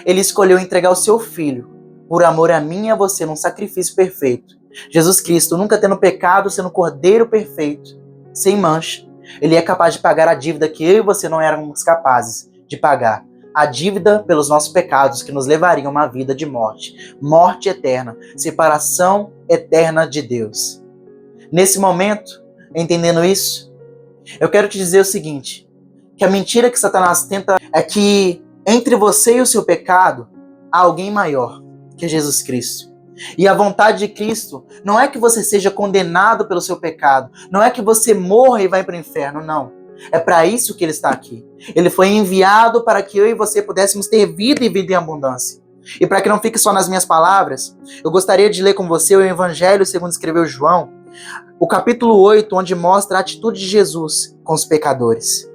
ele escolheu entregar o seu Filho, por amor a mim e a você, num sacrifício perfeito. Jesus Cristo, nunca tendo pecado, sendo Cordeiro perfeito, sem mancha, ele é capaz de pagar a dívida que eu e você não éramos capazes de pagar. A dívida pelos nossos pecados que nos levariam a uma vida de morte. Morte eterna, separação eterna de Deus. Nesse momento, entendendo isso, eu quero te dizer o seguinte, que a mentira que Satanás tenta é que entre você e o seu pecado há alguém maior, que é Jesus Cristo. E a vontade de Cristo não é que você seja condenado pelo seu pecado, não é que você morra e vai para o inferno, não. É para isso que ele está aqui. Ele foi enviado para que eu e você pudéssemos ter vida e vida em abundância. E para que não fique só nas minhas palavras, eu gostaria de ler com você o Evangelho segundo escreveu João, o capítulo 8, onde mostra a atitude de Jesus com os pecadores.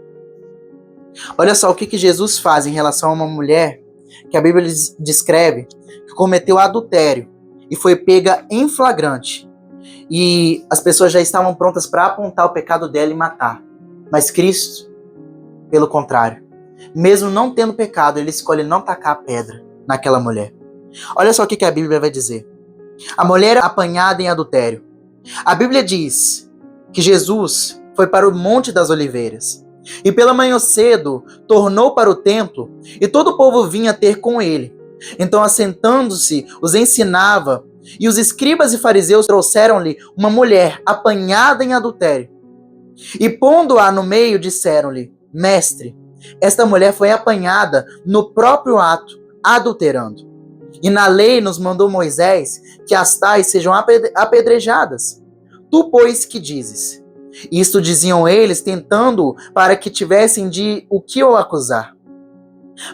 Olha só o que Jesus faz em relação a uma mulher que a Bíblia descreve que cometeu adultério e foi pega em flagrante. E as pessoas já estavam prontas para apontar o pecado dela e matar. Mas Cristo, pelo contrário, mesmo não tendo pecado, ele escolhe não tacar a pedra naquela mulher. Olha só o que a Bíblia vai dizer. A mulher apanhada em adultério. A Bíblia diz que Jesus foi para o Monte das Oliveiras e pela manhã cedo tornou para o templo e todo o povo vinha ter com ele. Então, assentando-se, os ensinava e os escribas e fariseus trouxeram-lhe uma mulher apanhada em adultério. E pondo-a no meio, disseram-lhe: Mestre, esta mulher foi apanhada no próprio ato, adulterando. E na lei nos mandou Moisés que as tais sejam apedrejadas. Tu, pois, que dizes? Isto diziam eles, tentando para que tivessem de o que o acusar.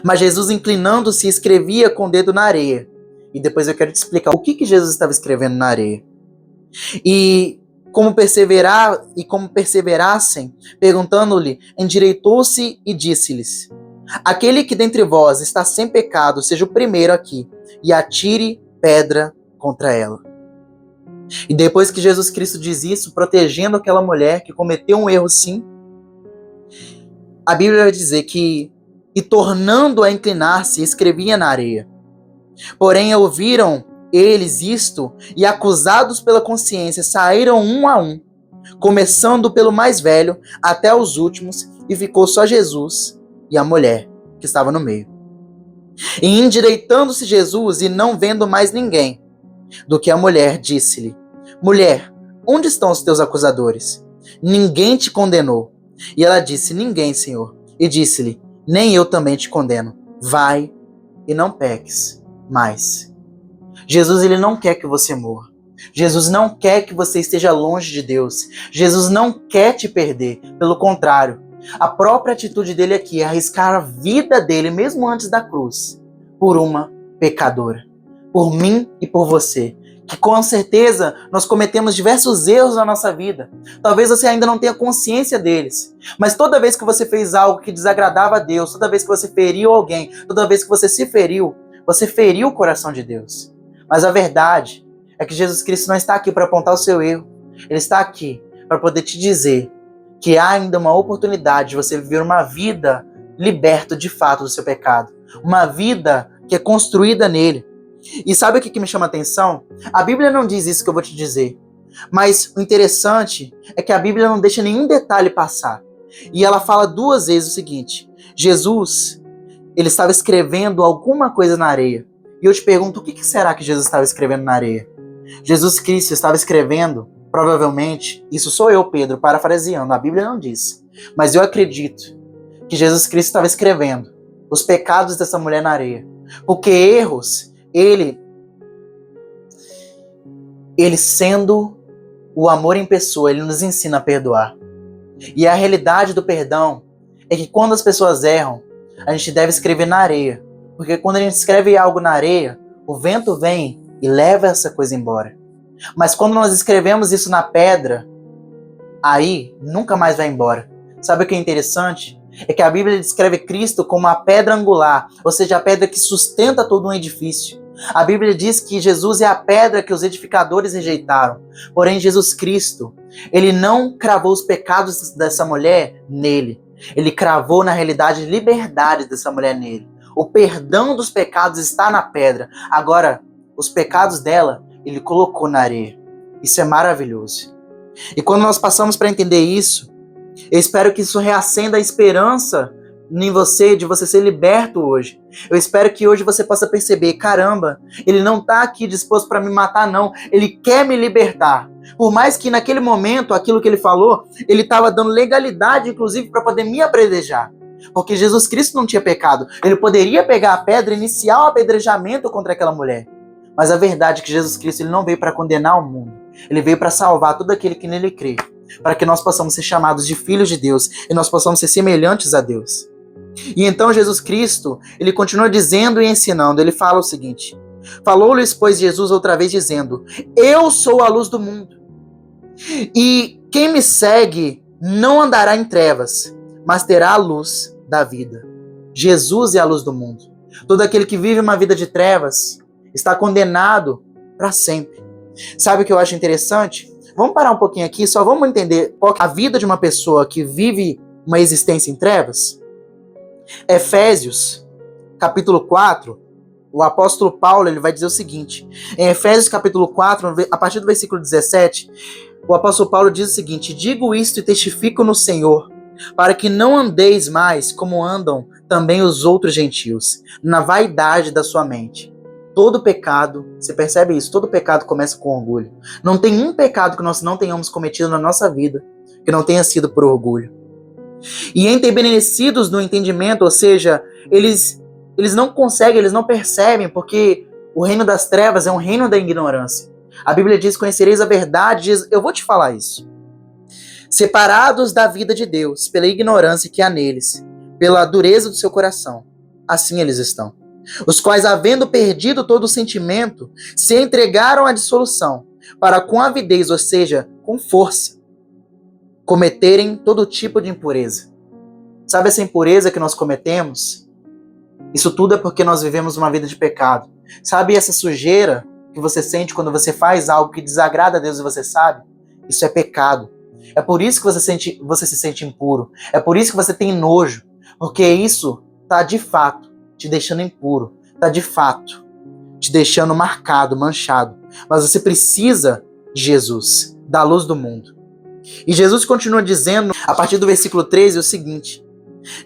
Mas Jesus, inclinando-se, escrevia com o dedo na areia. E depois eu quero te explicar o que Jesus estava escrevendo na areia. E como perseverassem, perguntando-lhe, endireitou-se e disse-lhes: Aquele que dentre vós está sem pecado, seja o primeiro aqui, e atire pedra contra ela. E depois que Jesus Cristo diz isso, protegendo aquela mulher que cometeu um erro sim, a Bíblia vai dizer que, e tornando a inclinar-se, escrevia na areia. Porém, ouviram eles isto, e acusados pela consciência, saíram um a um, começando pelo mais velho até os últimos, e ficou só Jesus e a mulher que estava no meio. E endireitando-se Jesus, e não vendo mais ninguém do que a mulher, disse-lhe: Mulher, onde estão os teus acusadores? Ninguém te condenou? E ela disse: Ninguém, Senhor. E disse-lhe: Nem eu também te condeno. Vai e não peques mais. Jesus, ele não quer que você morra. Jesus não quer que você esteja longe de Deus. Jesus não quer te perder. Pelo contrário, a própria atitude dele aqui é arriscar a vida dele, mesmo antes da cruz, por uma pecadora. Por mim e por você. Que com certeza nós cometemos diversos erros na nossa vida. Talvez você ainda não tenha consciência deles. Mas toda vez que você fez algo que desagradava a Deus, toda vez que você feriu alguém, toda vez que você feriu o coração de Deus. Mas a verdade é que Jesus Cristo não está aqui para apontar o seu erro. Ele está aqui para poder te dizer que há ainda uma oportunidade de você viver uma vida liberta de fato do seu pecado. Uma vida que é construída nele. E sabe o que me chama a atenção? A Bíblia não diz isso que eu vou te dizer. Mas o interessante é que a Bíblia não deixa nenhum detalhe passar. E ela fala 2 vezes o seguinte: Jesus, ele estava escrevendo alguma coisa na areia. E eu te pergunto, o que será que Jesus estava escrevendo na areia? Jesus Cristo estava escrevendo, provavelmente, isso sou eu, Pedro, parafraseando, a Bíblia não diz. Mas eu acredito que Jesus Cristo estava escrevendo os pecados dessa mulher na areia. Porque erros, ele sendo o amor em pessoa, ele nos ensina a perdoar. E a realidade do perdão é que quando as pessoas erram, a gente deve escrever na areia. Porque quando a gente escreve algo na areia, o vento vem e leva essa coisa embora. Mas quando nós escrevemos isso na pedra, aí nunca mais vai embora. Sabe o que é interessante? É que a Bíblia descreve Cristo como a pedra angular, ou seja, a pedra que sustenta todo um edifício. A Bíblia diz que Jesus é a pedra que os edificadores rejeitaram. Porém, Jesus Cristo, ele não cravou os pecados dessa mulher nele. Ele cravou, na realidade, liberdade dessa mulher nele. O perdão dos pecados está na pedra. Agora, os pecados dela, ele colocou na areia. Isso é maravilhoso. E quando nós passamos para entender isso, eu espero que isso reacenda a esperança em você, de você ser liberto hoje. Eu espero que hoje você possa perceber, caramba, ele não está aqui disposto para me matar, não. Ele quer me libertar. Por mais que naquele momento, aquilo que ele falou, ele estava dando legalidade, inclusive, para poder me apedrejar. Porque Jesus Cristo não tinha pecado. Ele poderia pegar a pedra e iniciar o apedrejamento contra aquela mulher. Mas a verdade é que Jesus Cristo ele não veio para condenar o mundo. Ele veio para salvar todo aquele que nele crê. Para que nós possamos ser chamados de filhos de Deus e nós possamos ser semelhantes a Deus. E então Jesus Cristo, ele continua dizendo e ensinando. Ele fala o seguinte: falou-lhes, pois, Jesus outra vez dizendo: eu sou a luz do mundo. E quem me segue não andará em trevas, mas terá a luz da vida. Jesus é a luz do mundo. Todo aquele que vive uma vida de trevas está condenado para sempre. Sabe o que eu acho interessante? Vamos parar um pouquinho aqui, só vamos entender qual é a vida de uma pessoa que vive uma existência em trevas. Efésios, capítulo 4, o apóstolo Paulo ele vai dizer o seguinte. Em Efésios, capítulo 4, a partir do versículo 17, o apóstolo Paulo diz o seguinte: digo isto e testifico no Senhor, para que não andeis mais como andam também os outros gentios, na vaidade da sua mente. Todo pecado, você percebe isso? Todo pecado começa com orgulho. Não tem um pecado que nós não tenhamos cometido na nossa vida que não tenha sido por orgulho. E entenebrecidos no entendimento, ou seja, eles não conseguem, eles não percebem, porque o reino das trevas é um reino da ignorância. A Bíblia diz: conhecereis a verdade. Diz, eu vou te falar isso. Separados da vida de Deus, pela ignorância que há neles, pela dureza do seu coração, assim eles estão. Os quais, havendo perdido todo o sentimento, se entregaram à dissolução, para com avidez, ou seja, com força, cometerem todo tipo de impureza. Sabe essa impureza que nós cometemos? Isso tudo é porque nós vivemos uma vida de pecado. Sabe essa sujeira que você sente quando você faz algo que desagrada a Deus e você sabe? Isso é pecado. É por isso que você se sente impuro. É por isso que você tem nojo. Porque isso está de fato te deixando impuro. Está de fato te deixando marcado, manchado. Mas você precisa de Jesus, da luz do mundo. E Jesus continua dizendo, a partir do versículo 13, o seguinte: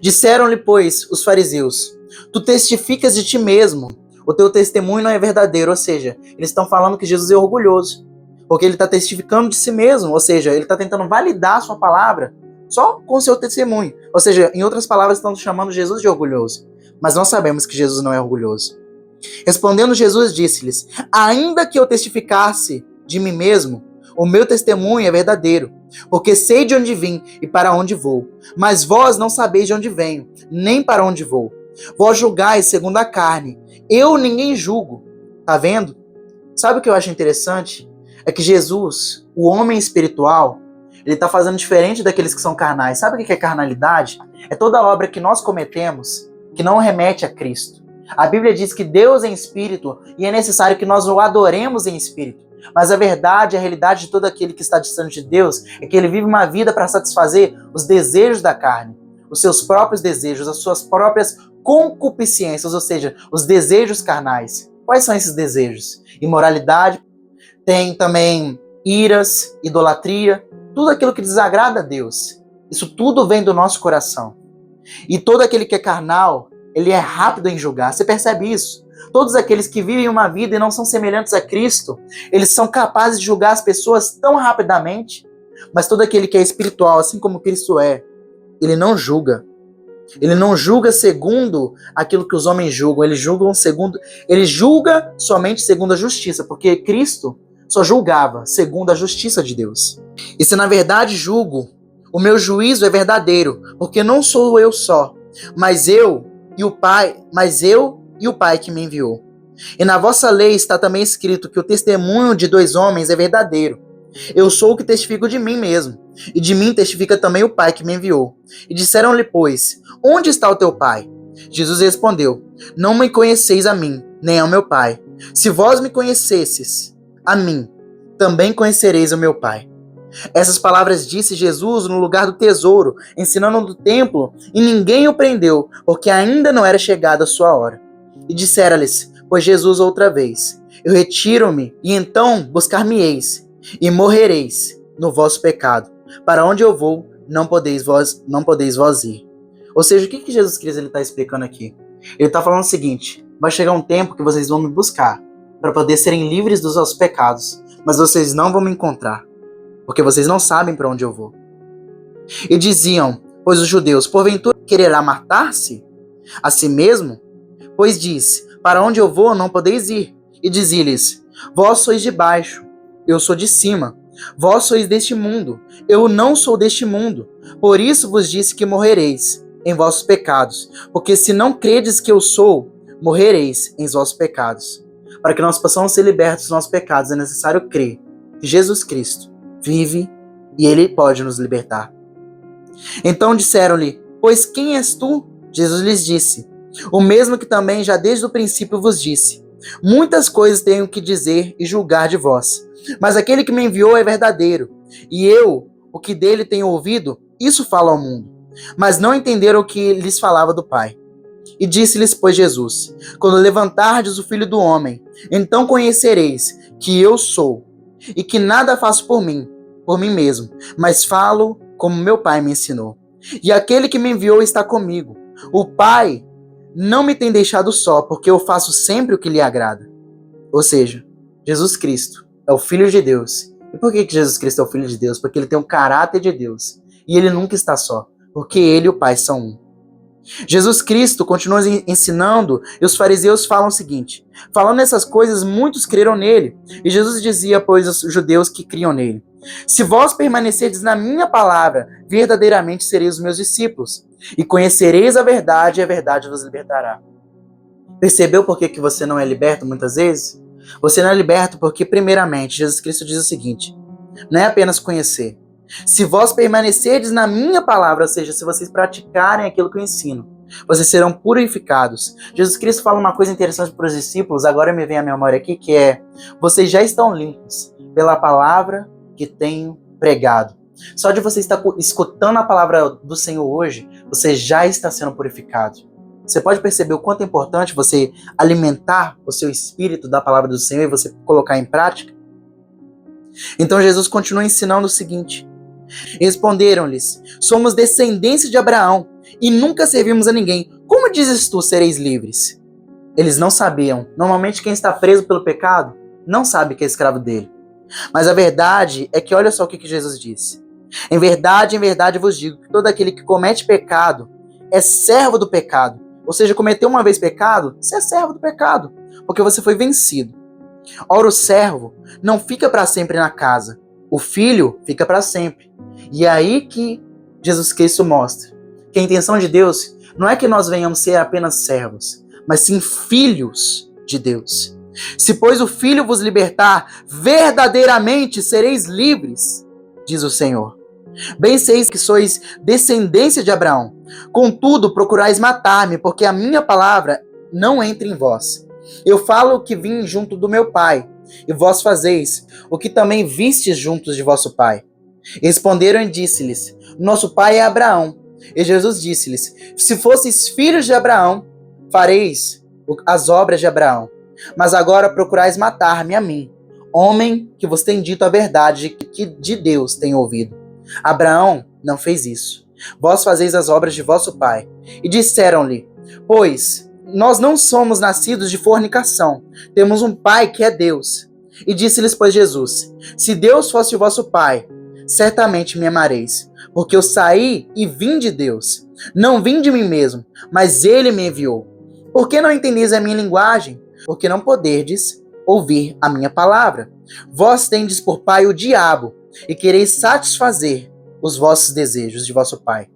disseram-lhe, pois, os fariseus: tu testificas de ti mesmo, o teu testemunho não é verdadeiro. Ou seja, eles estão falando que Jesus é orgulhoso, porque ele está testificando de si mesmo, ou seja, ele está tentando validar a sua palavra só com o seu testemunho. Ou seja, em outras palavras, estão chamando Jesus de orgulhoso. Mas nós sabemos que Jesus não é orgulhoso. Respondendo, Jesus disse-lhes: ainda que eu testificasse de mim mesmo, o meu testemunho é verdadeiro, porque sei de onde vim e para onde vou. Mas vós não sabeis de onde venho, nem para onde vou. Vós julgais segundo a carne, eu ninguém julgo. Tá vendo? Sabe o que eu acho interessante? É que Jesus, o homem espiritual, ele está fazendo diferente daqueles que são carnais. Sabe o que é carnalidade? É toda obra que nós cometemos que não remete a Cristo. A Bíblia diz que Deus é espírito e é necessário que nós o adoremos em espírito. Mas a verdade, a realidade de todo aquele que está distante de Deus é que ele vive uma vida para satisfazer os desejos da carne, os seus próprios desejos, as suas próprias concupiscências, ou seja, os desejos carnais. Quais são esses desejos? Imoralidade, tem também iras, idolatria, tudo aquilo que desagrada a Deus. Isso tudo vem do nosso coração. E todo aquele que é carnal, ele é rápido em julgar. Você percebe isso? Todos aqueles que vivem uma vida e não são semelhantes a Cristo, eles são capazes de julgar as pessoas tão rapidamente. Mas todo aquele que é espiritual, assim como Cristo é, ele não julga. Ele não julga segundo aquilo que os homens julgam. Ele julga somente segundo a justiça, porque Cristo só julgava segundo a justiça de Deus. E se na verdade julgo, o meu juízo é verdadeiro, porque não sou eu só, mas eu e o Pai que me enviou. E na vossa lei está também escrito que o testemunho de dois homens é verdadeiro. Eu sou o que testifico de mim mesmo, e de mim testifica também o Pai que me enviou. E disseram-lhe, pois, onde está o teu Pai? Jesus respondeu, não me conheceis a mim, nem ao meu Pai. Se vós me conhecesses a mim, também conhecereis o meu Pai. Essas palavras disse Jesus no lugar do tesouro, ensinando no templo, e ninguém o prendeu, porque ainda não era chegada a sua hora. E dissera-lhes, pois Jesus outra vez, eu retiro-me, e então buscar-me-eis, e morrereis no vosso pecado. Para onde eu vou, não podeis vós ir. Ou seja, o que Jesus Cristo está explicando aqui? Ele está falando o seguinte, vai chegar um tempo que vocês vão me buscar, para poder serem livres dos vossos pecados, mas vocês não vão me encontrar, porque vocês não sabem para onde eu vou. E diziam, pois os judeus, porventura quererá matar-se a si mesmo? Pois disse, para onde eu vou não podeis ir. E dizia-lhes, vós sois de baixo, eu sou de cima. Vós sois deste mundo, eu não sou deste mundo. Por isso vos disse que morrereis em vossos pecados, porque se não credes que eu sou, morrereis em vossos pecados. Para que nós possamos ser libertos dos nossos pecados, é necessário crer que Jesus Cristo vive e ele pode nos libertar. Então disseram-lhe, pois quem és tu? Jesus lhes disse, o mesmo que também já desde o princípio vos disse, muitas coisas tenho que dizer e julgar de vós, mas aquele que me enviou é verdadeiro, e eu, o que dele tenho ouvido, isso falo ao mundo. Mas não entenderam o que lhes falava do Pai. E disse-lhes, pois, Jesus, quando levantardes o Filho do Homem, então conhecereis que eu sou, e que nada faço por mim mesmo, mas falo como meu Pai me ensinou. E aquele que me enviou está comigo. O Pai não me tem deixado só, porque eu faço sempre o que lhe agrada. Ou seja, Jesus Cristo é o Filho de Deus. E por que Jesus Cristo é o Filho de Deus? Porque ele tem o caráter de Deus. E ele nunca está só, porque ele e o Pai são um. Jesus Cristo continua ensinando e os fariseus falam o seguinte, falando essas coisas, muitos creram nele. E Jesus dizia, pois, aos judeus que criam nele, se vós permanecerdes na minha palavra, verdadeiramente sereis os meus discípulos, e conhecereis a verdade, e a verdade vos libertará. Percebeu por que você não é liberto muitas vezes? Você não é liberto porque, primeiramente, Jesus Cristo diz o seguinte, não é apenas conhecer. Se vós permanecerdes na minha palavra, ou seja, se vocês praticarem aquilo que eu ensino, vocês serão purificados. Jesus Cristo fala uma coisa interessante para os discípulos, agora me vem à memória aqui, que é, vocês já estão limpos pela palavra que tenho pregado. Só de você estar escutando a palavra do Senhor hoje, você já está sendo purificado. Você pode perceber o quanto é importante você alimentar o seu espírito da palavra do Senhor e você colocar em prática? Então Jesus continua ensinando o seguinte, responderam-lhes, somos descendentes de Abraão e nunca servimos a ninguém. Como dizes tu, sereis livres? Eles não sabiam. Normalmente quem está preso pelo pecado não sabe que é escravo dele. Mas a verdade é que olha só o que Jesus disse. Em verdade vos digo que todo aquele que comete pecado é servo do pecado. Ou seja, cometeu uma vez pecado, você é servo do pecado, porque você foi vencido. Ora, o servo não fica para sempre na casa, o filho fica para sempre. E é aí que Jesus Cristo mostra que a intenção de Deus não é que nós venhamos ser apenas servos, mas sim filhos de Deus. Se, pois, o Filho vos libertar, verdadeiramente sereis livres, diz o Senhor. Bem seis que sois descendência de Abraão. Contudo, procurais matar-me, porque a minha palavra não entra em vós. Eu falo o que vim junto do meu Pai, e vós fazeis o que também vistes juntos de vosso pai. E responderam e disse-lhes: nosso pai é Abraão. E Jesus disse-lhes: se fosseis filhos de Abraão, fareis as obras de Abraão. Mas agora procurais matar-me a mim, homem que vos tem dito a verdade que de Deus tem ouvido. Abraão não fez isso. Vós fazeis as obras de vosso pai. E disseram-lhe: pois nós não somos nascidos de fornicação, temos um pai que é Deus. E disse-lhes, pois, Jesus: se Deus fosse o vosso pai, certamente me amareis, porque eu saí e vim de Deus. Não vim de mim mesmo, mas ele me enviou. Por que não entendeis a minha linguagem? Porque não poderdes ouvir a minha palavra. Vós tendes por pai o diabo, e quereis satisfazer os vossos desejos de vosso pai.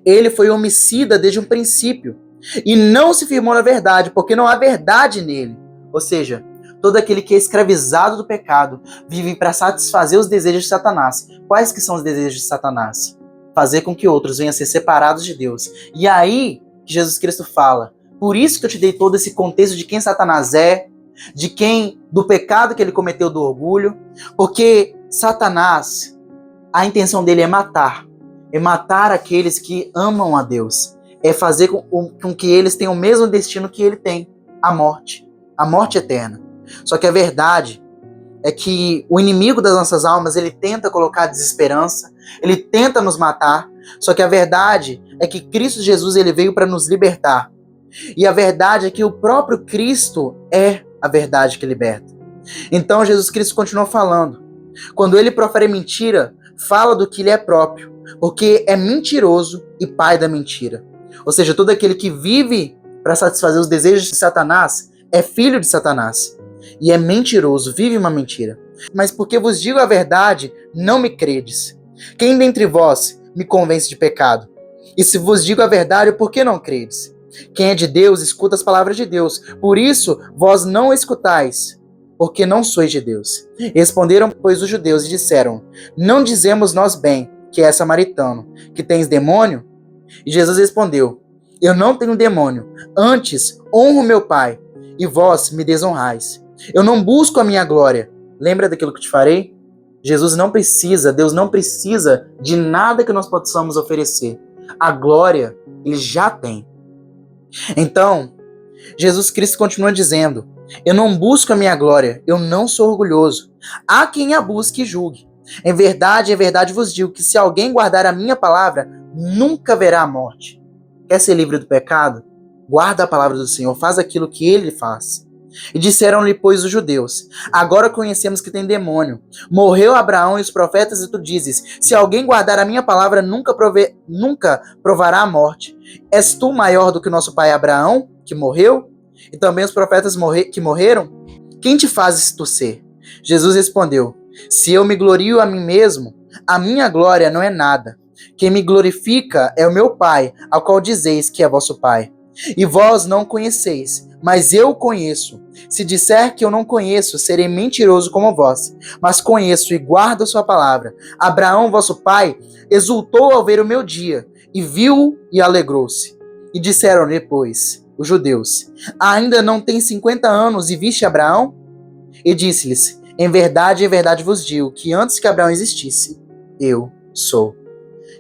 Ele foi homicida desde um princípio, e não se firmou na verdade, porque não há verdade nele. Ou seja, todo aquele que é escravizado do pecado vive para satisfazer os desejos de Satanás. Quais que são os desejos de Satanás? Fazer com que outros venham a ser separados de Deus. E aí que Jesus Cristo fala: por isso que eu te dei todo esse contexto de quem Satanás é, do pecado que ele cometeu, do orgulho, porque Satanás, a intenção dele é matar aqueles que amam a Deus, é fazer com que eles tenham o mesmo destino que ele tem, a morte eterna. Só que a verdade é que o inimigo das nossas almas, ele tenta colocar desesperança, ele tenta nos matar, só que a verdade é que Cristo Jesus, ele veio para nos libertar. E a verdade é que o próprio Cristo é a verdade que liberta. Então Jesus Cristo continua falando. Quando ele profere mentira, fala do que ele é próprio, porque é mentiroso e pai da mentira. Ou seja, todo aquele que vive para satisfazer os desejos de Satanás é filho de Satanás. E é mentiroso, vive uma mentira. Mas porque vos digo a verdade, não me credes. Quem dentre vós me convence de pecado? E se vos digo a verdade, por que não credes? Quem é de Deus, escuta as palavras de Deus. Por isso, vós não escutais, porque não sois de Deus. Responderam, pois, os judeus e disseram: não dizemos nós bem que é samaritano, que tens demônio? E Jesus respondeu: eu não tenho demônio, antes honro meu Pai, e vós me desonrais. Eu não busco a minha glória. Lembra daquilo que te farei? Deus não precisa de nada que nós possamos oferecer. A glória, ele já tem. Então, Jesus Cristo continua dizendo: eu não busco a minha glória, eu não sou orgulhoso. Há quem a busque e julgue. Em verdade vos digo que se alguém guardar a minha palavra, nunca verá a morte. Quer ser livre do pecado? Guarda a palavra do Senhor, faz aquilo que ele faz. E disseram-lhe, pois, os judeus: agora conhecemos que tem demônio. Morreu Abraão e os profetas, e tu dizes: se alguém guardar a minha palavra, nunca provará a morte. És tu maior do que nosso pai Abraão, que morreu? E também os profetas que morreram? Quem te fazes tu ser? Jesus respondeu: se eu me glorio a mim mesmo, a minha glória não é nada. Quem me glorifica é o meu Pai, ao qual dizeis que é vosso Pai. E vós não conheceis, mas eu o conheço. Se disser que eu não conheço, serei mentiroso como vós. Mas conheço e guardo a sua palavra. Abraão, vosso pai, exultou ao ver o meu dia, e viu e alegrou-se. E disseram depois os judeus: ainda não tem 50 anos e viste Abraão? E disse-lhes: em verdade vos digo, que antes que Abraão existisse, eu sou.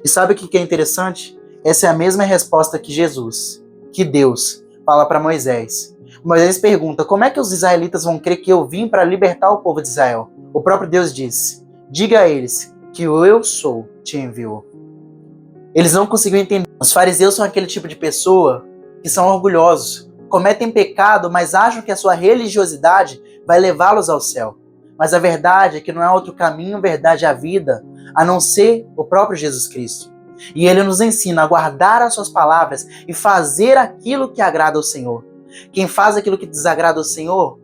E sabe o que é interessante? Essa é a mesma resposta que Deus fala para Moisés. Moisés pergunta: como é que os israelitas vão crer que eu vim para libertar o povo de Israel? O próprio Deus diz: diga a eles que o eu sou te enviou. Eles não conseguiam entender. Os fariseus são aquele tipo de pessoa que são orgulhosos, cometem pecado, mas acham que a sua religiosidade vai levá-los ao céu. Mas a verdade é que não há outro caminho, verdade, a vida, a não ser o próprio Jesus Cristo. E ele nos ensina a guardar as suas palavras e fazer aquilo que agrada ao Senhor. Quem faz aquilo que desagrada ao Senhor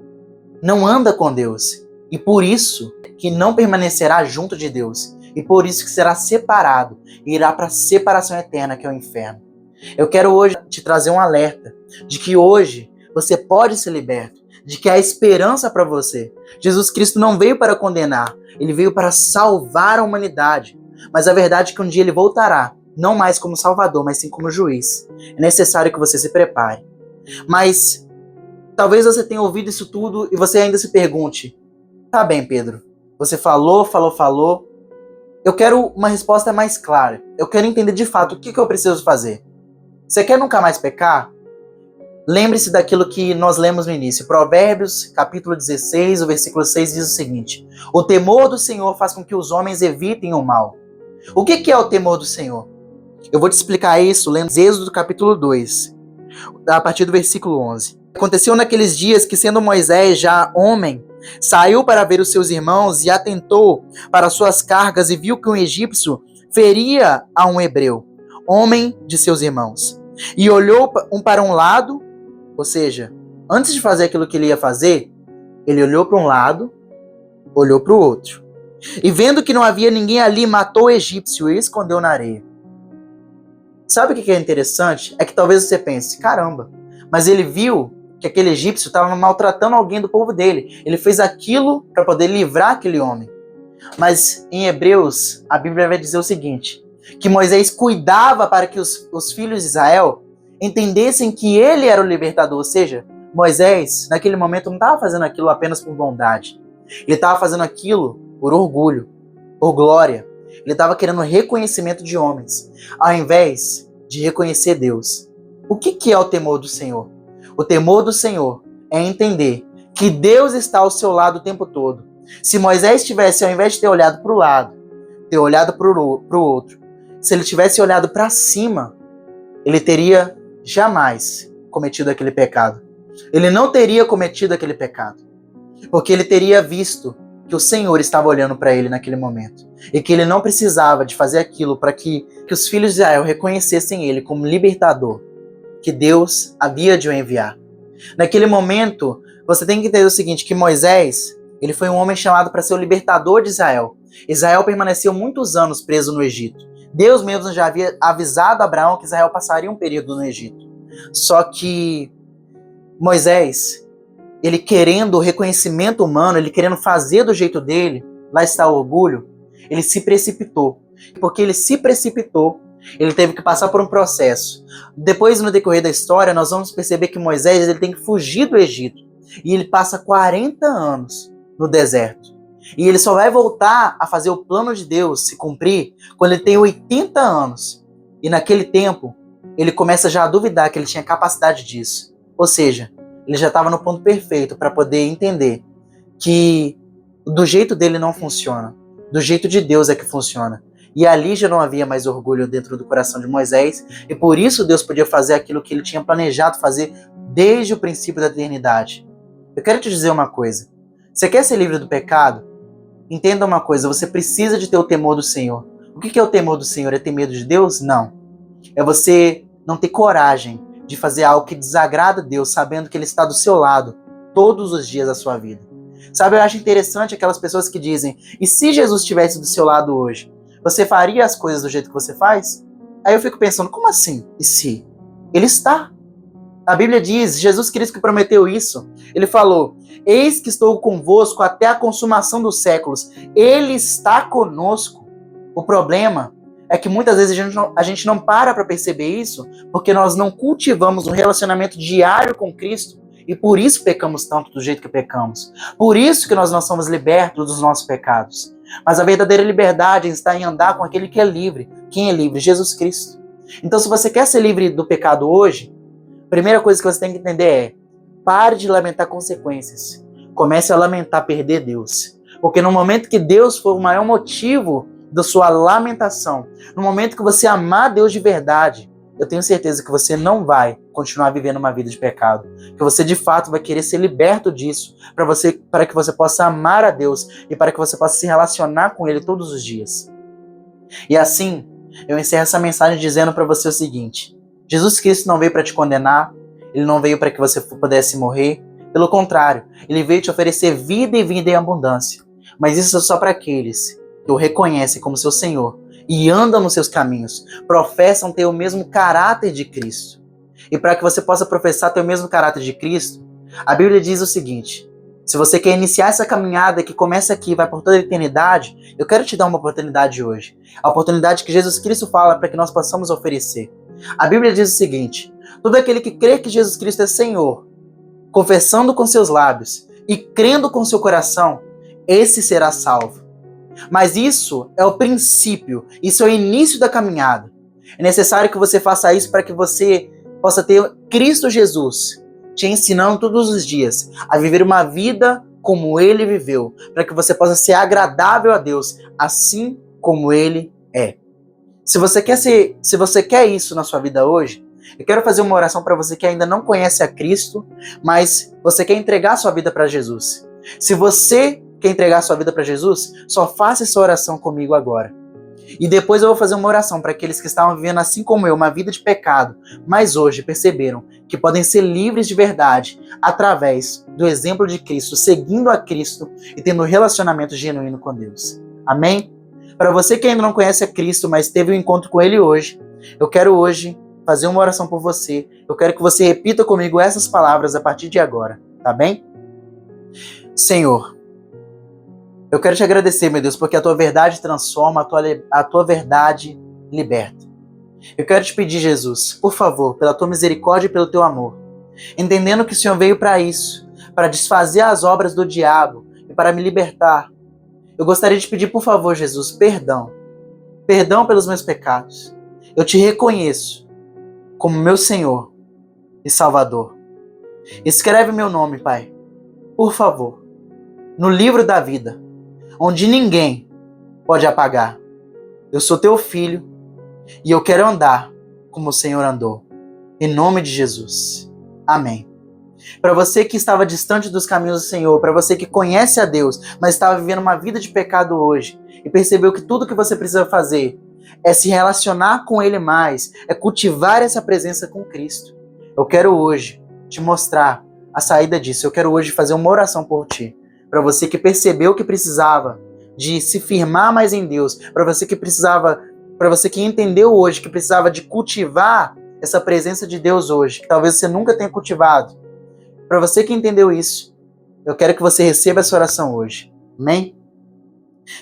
não anda com Deus, e por isso que não permanecerá junto de Deus, e por isso que será separado e irá para a separação eterna, que é o inferno. Eu quero hoje te trazer um alerta de que hoje você pode ser liberto, de que há esperança para você. Jesus Cristo não veio para condenar, ele veio para salvar a humanidade. Mas a verdade é que um dia ele voltará, não mais como Salvador, mas sim como juiz. É necessário que você se prepare. Mas talvez você tenha ouvido isso tudo e você ainda se pergunte: tá bem, Pedro, você falou. Eu quero uma resposta mais clara. Eu quero entender de fato o que eu preciso fazer. Você quer nunca mais pecar? Lembre-se daquilo que nós lemos no início. Provérbios, capítulo 16, o versículo 6 diz o seguinte: o temor do Senhor faz com que os homens evitem o mal. O que é o temor do Senhor? Eu vou te explicar isso lendo Êxodo, capítulo 2, a partir do versículo 11. Aconteceu naqueles dias que, sendo Moisés já homem, saiu para ver os seus irmãos e atentou para suas cargas e viu que um egípcio feria a um hebreu, homem de seus irmãos. E olhou para um lado, ou seja, antes de fazer aquilo que ele ia fazer, ele olhou para um lado, olhou para o outro. E vendo que não havia ninguém ali, matou o egípcio e escondeu na areia. Sabe o que é interessante? É que talvez você pense: caramba, mas ele viu que aquele egípcio estava maltratando alguém do povo dele. Ele fez aquilo para poder livrar aquele homem. Mas em Hebreus, a Bíblia vai dizer o seguinte: que Moisés cuidava para que os filhos de Israel entendessem que ele era o libertador. Ou seja, Moisés, naquele momento, não estava fazendo aquilo apenas por bondade. Ele estava fazendo aquilo por orgulho, por glória. Ele estava querendo reconhecimento de homens, ao invés de reconhecer Deus. O que é o temor do Senhor? O temor do Senhor é entender que Deus está ao seu lado o tempo todo. Se Moisés tivesse, ao invés de ter olhado para o lado, ter olhado para o outro, se ele tivesse olhado para cima, ele teria jamais cometido aquele pecado. Ele não teria cometido aquele pecado, porque ele teria visto que o Senhor estava olhando para ele naquele momento, e que ele não precisava de fazer aquilo para que os filhos de Israel reconhecessem ele como libertador, que Deus havia de o enviar. Naquele momento, você tem que entender o seguinte, que Moisés, ele foi um homem chamado para ser o libertador de Israel. Israel permaneceu muitos anos preso no Egito. Deus mesmo já havia avisado Abraão que Israel passaria um período no Egito. Só que Moisés, ele querendo o reconhecimento humano, ele querendo fazer do jeito dele, lá está o orgulho, ele se precipitou. Porque ele se precipitou, ele teve que passar por um processo. Depois, no decorrer da história, nós vamos perceber que Moisés ele tem que fugir do Egito. E ele passa 40 anos no deserto. E ele só vai voltar a fazer o plano de Deus se cumprir quando ele tem 80 anos. E naquele tempo, ele começa já a duvidar que ele tinha capacidade disso. Ou seja, ele já estava no ponto perfeito para poder entender que do jeito dele não funciona. Do jeito de Deus é que funciona. E ali já não havia mais orgulho dentro do coração de Moisés, e por isso Deus podia fazer aquilo que ele tinha planejado fazer desde o princípio da eternidade. Eu quero te dizer uma coisa: você quer ser livre do pecado? Entenda uma coisa, você precisa de ter o temor do Senhor. O que é o temor do Senhor? É ter medo de Deus? Não. É você não ter coragem de fazer algo que desagrada a Deus, sabendo que Ele está do seu lado todos os dias da sua vida. Sabe, eu acho interessante aquelas pessoas que dizem: e se Jesus estivesse do seu lado hoje? Você faria as coisas do jeito que você faz? Aí eu fico pensando, como assim? E se? Ele está. A Bíblia diz, Jesus Cristo que prometeu isso. Ele falou: eis que estou convosco até a consumação dos séculos. Ele está conosco. O problema é que muitas vezes a gente não para perceber isso, porque nós não cultivamos um relacionamento diário com Cristo. E por isso pecamos tanto do jeito que pecamos. Por isso que nós não somos libertos dos nossos pecados. Mas a verdadeira liberdade está em andar com aquele que é livre. Quem é livre? Jesus Cristo. Então, se você quer ser livre do pecado hoje, a primeira coisa que você tem que entender é: pare de lamentar consequências. Comece a lamentar perder Deus. Porque no momento que Deus for o maior motivo da sua lamentação, no momento que você amar Deus de verdade, eu tenho certeza que você não vai continuar vivendo uma vida de pecado. Que você de fato vai querer ser liberto disso, para que você possa amar a Deus e para que você possa se relacionar com Ele todos os dias. E assim, eu encerro essa mensagem dizendo para você o seguinte: Jesus Cristo não veio para te condenar, Ele não veio para que você pudesse morrer, Pelo contrário, ele veio te oferecer vida e vida em abundância. Mas isso é só para aqueles que o reconhecem como seu Senhor e andam nos seus caminhos, professam ter o mesmo caráter de Cristo. E para que você possa professar ter o mesmo caráter de Cristo, a Bíblia diz o seguinte: se você quer iniciar essa caminhada que começa aqui e vai por toda a eternidade, eu quero te dar uma oportunidade hoje. A oportunidade que Jesus Cristo fala para que nós possamos oferecer. A Bíblia diz o seguinte: todo aquele que crê que Jesus Cristo é Senhor, confessando com seus lábios e crendo com seu coração, esse será salvo. Mas isso é o princípio, isso é o início da caminhada. É necessário que você faça isso para que você possa ter Cristo Jesus te ensinando todos os dias a viver uma vida como Ele viveu, para que você possa ser agradável a Deus, assim como Ele é. Se você quer isso na sua vida hoje, eu quero fazer uma oração para você que ainda não conhece a Cristo, mas você quer entregar a sua vida para Jesus. Se você quer entregar a sua vida para Jesus, só faça essa oração comigo agora. E depois eu vou fazer uma oração para aqueles que estavam vivendo assim como eu, uma vida de pecado, mas hoje perceberam que podem ser livres de verdade através do exemplo de Cristo, seguindo a Cristo e tendo um relacionamento genuíno com Deus. Amém? Para você que ainda não conhece a Cristo, mas teve um encontro com Ele hoje, eu quero hoje fazer uma oração por você. Eu quero que você repita comigo essas palavras a partir de agora, tá bem? Senhor, eu quero te agradecer, meu Deus, porque a tua verdade transforma, a tua verdade liberta. Eu quero te pedir, Jesus, por favor, pela tua misericórdia e pelo teu amor, entendendo que o Senhor veio para isso, para desfazer as obras do diabo e para me libertar. Eu gostaria de pedir, por favor, Jesus, perdão. Perdão pelos meus pecados. Eu te reconheço como meu Senhor e Salvador. Escreve meu nome, Pai, por favor, no livro da vida, onde ninguém pode apagar. Eu sou teu filho e eu quero andar como o Senhor andou. Em nome de Jesus. Amém. Para você que estava distante dos caminhos do Senhor, para você que conhece a Deus, mas estava vivendo uma vida de pecado hoje e percebeu que tudo que você precisa fazer é se relacionar com Ele mais, é cultivar essa presença com Cristo. Eu quero hoje te mostrar a saída disso. Eu quero hoje fazer uma oração por ti. Para você que percebeu que precisava de se firmar mais em Deus, para você que entendeu hoje que precisava de cultivar essa presença de Deus hoje, que talvez você nunca tenha cultivado. Para você que entendeu isso, eu quero que você receba essa oração hoje. Amém?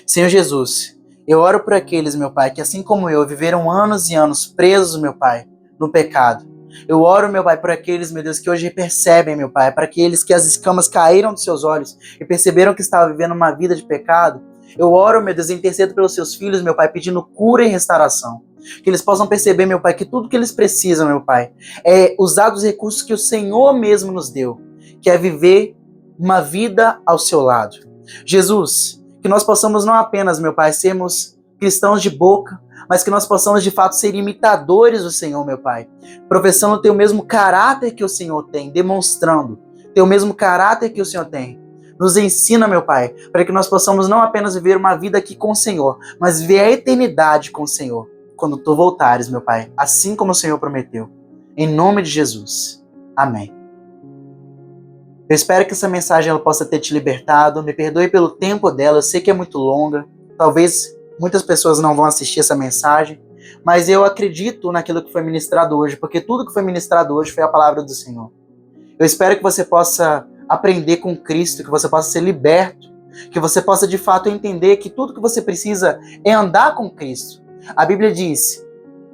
Senhor Jesus, eu oro por aqueles, meu Pai, que assim como eu, viveram anos e anos presos, meu Pai, no pecado. Eu oro, meu Pai, por aqueles, meu Deus, que hoje percebem, meu Pai, para aqueles que as escamas caíram dos seus olhos e perceberam que estavam vivendo uma vida de pecado. Eu oro, meu Deus, e intercedo pelos seus filhos, meu Pai, pedindo cura e restauração. Que eles possam perceber, meu Pai, que tudo que eles precisam, meu Pai, é usar os recursos que o Senhor mesmo nos deu, que é viver uma vida ao seu lado. Jesus, que nós possamos não apenas, meu Pai, sermos cristãos de boca, mas que nós possamos de fato ser imitadores do Senhor, meu Pai, professando ter o mesmo caráter que o Senhor tem, demonstrando ter o mesmo caráter que o Senhor tem. Nos ensina, meu Pai, para que nós possamos não apenas viver uma vida aqui com o Senhor, mas viver a eternidade com o Senhor, quando tu voltares, meu Pai, assim como o Senhor prometeu. Em nome de Jesus. Amém. Eu espero que essa mensagem ela possa ter te libertado. Me perdoe pelo tempo dela, eu sei que é muito longa. Talvez muitas pessoas não vão assistir essa mensagem, mas eu acredito naquilo que foi ministrado hoje, porque tudo que foi ministrado hoje foi a palavra do Senhor. Eu espero que você possa aprender com Cristo, que você possa ser liberto, que você possa de fato entender que tudo que você precisa é andar com Cristo. A Bíblia diz: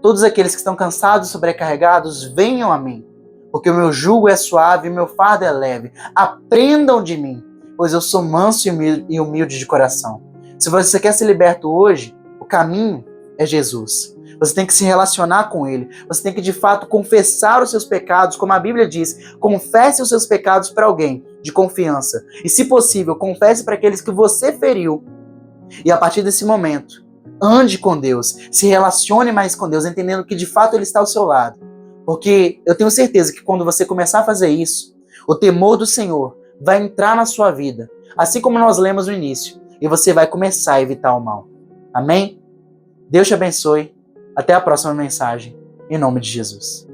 todos aqueles que estão cansados e sobrecarregados, venham a mim, porque o meu jugo é suave e o meu fardo é leve. Aprendam de mim, pois eu sou manso e humilde de coração. Se você quer ser liberto hoje, o caminho é Jesus. Você tem que se relacionar com Ele. Você tem que, de fato, confessar os seus pecados, como a Bíblia diz. Confesse os seus pecados para alguém de confiança. E, se possível, confesse para aqueles que você feriu. E, a partir desse momento, ande com Deus. Se relacione mais com Deus, entendendo que, de fato, Ele está ao seu lado. Porque eu tenho certeza que, quando você começar a fazer isso, o temor do Senhor vai entrar na sua vida. Assim como nós lemos no início. E você vai começar a evitar o mal. Amém? Deus te abençoe. Até a próxima mensagem. Em nome de Jesus.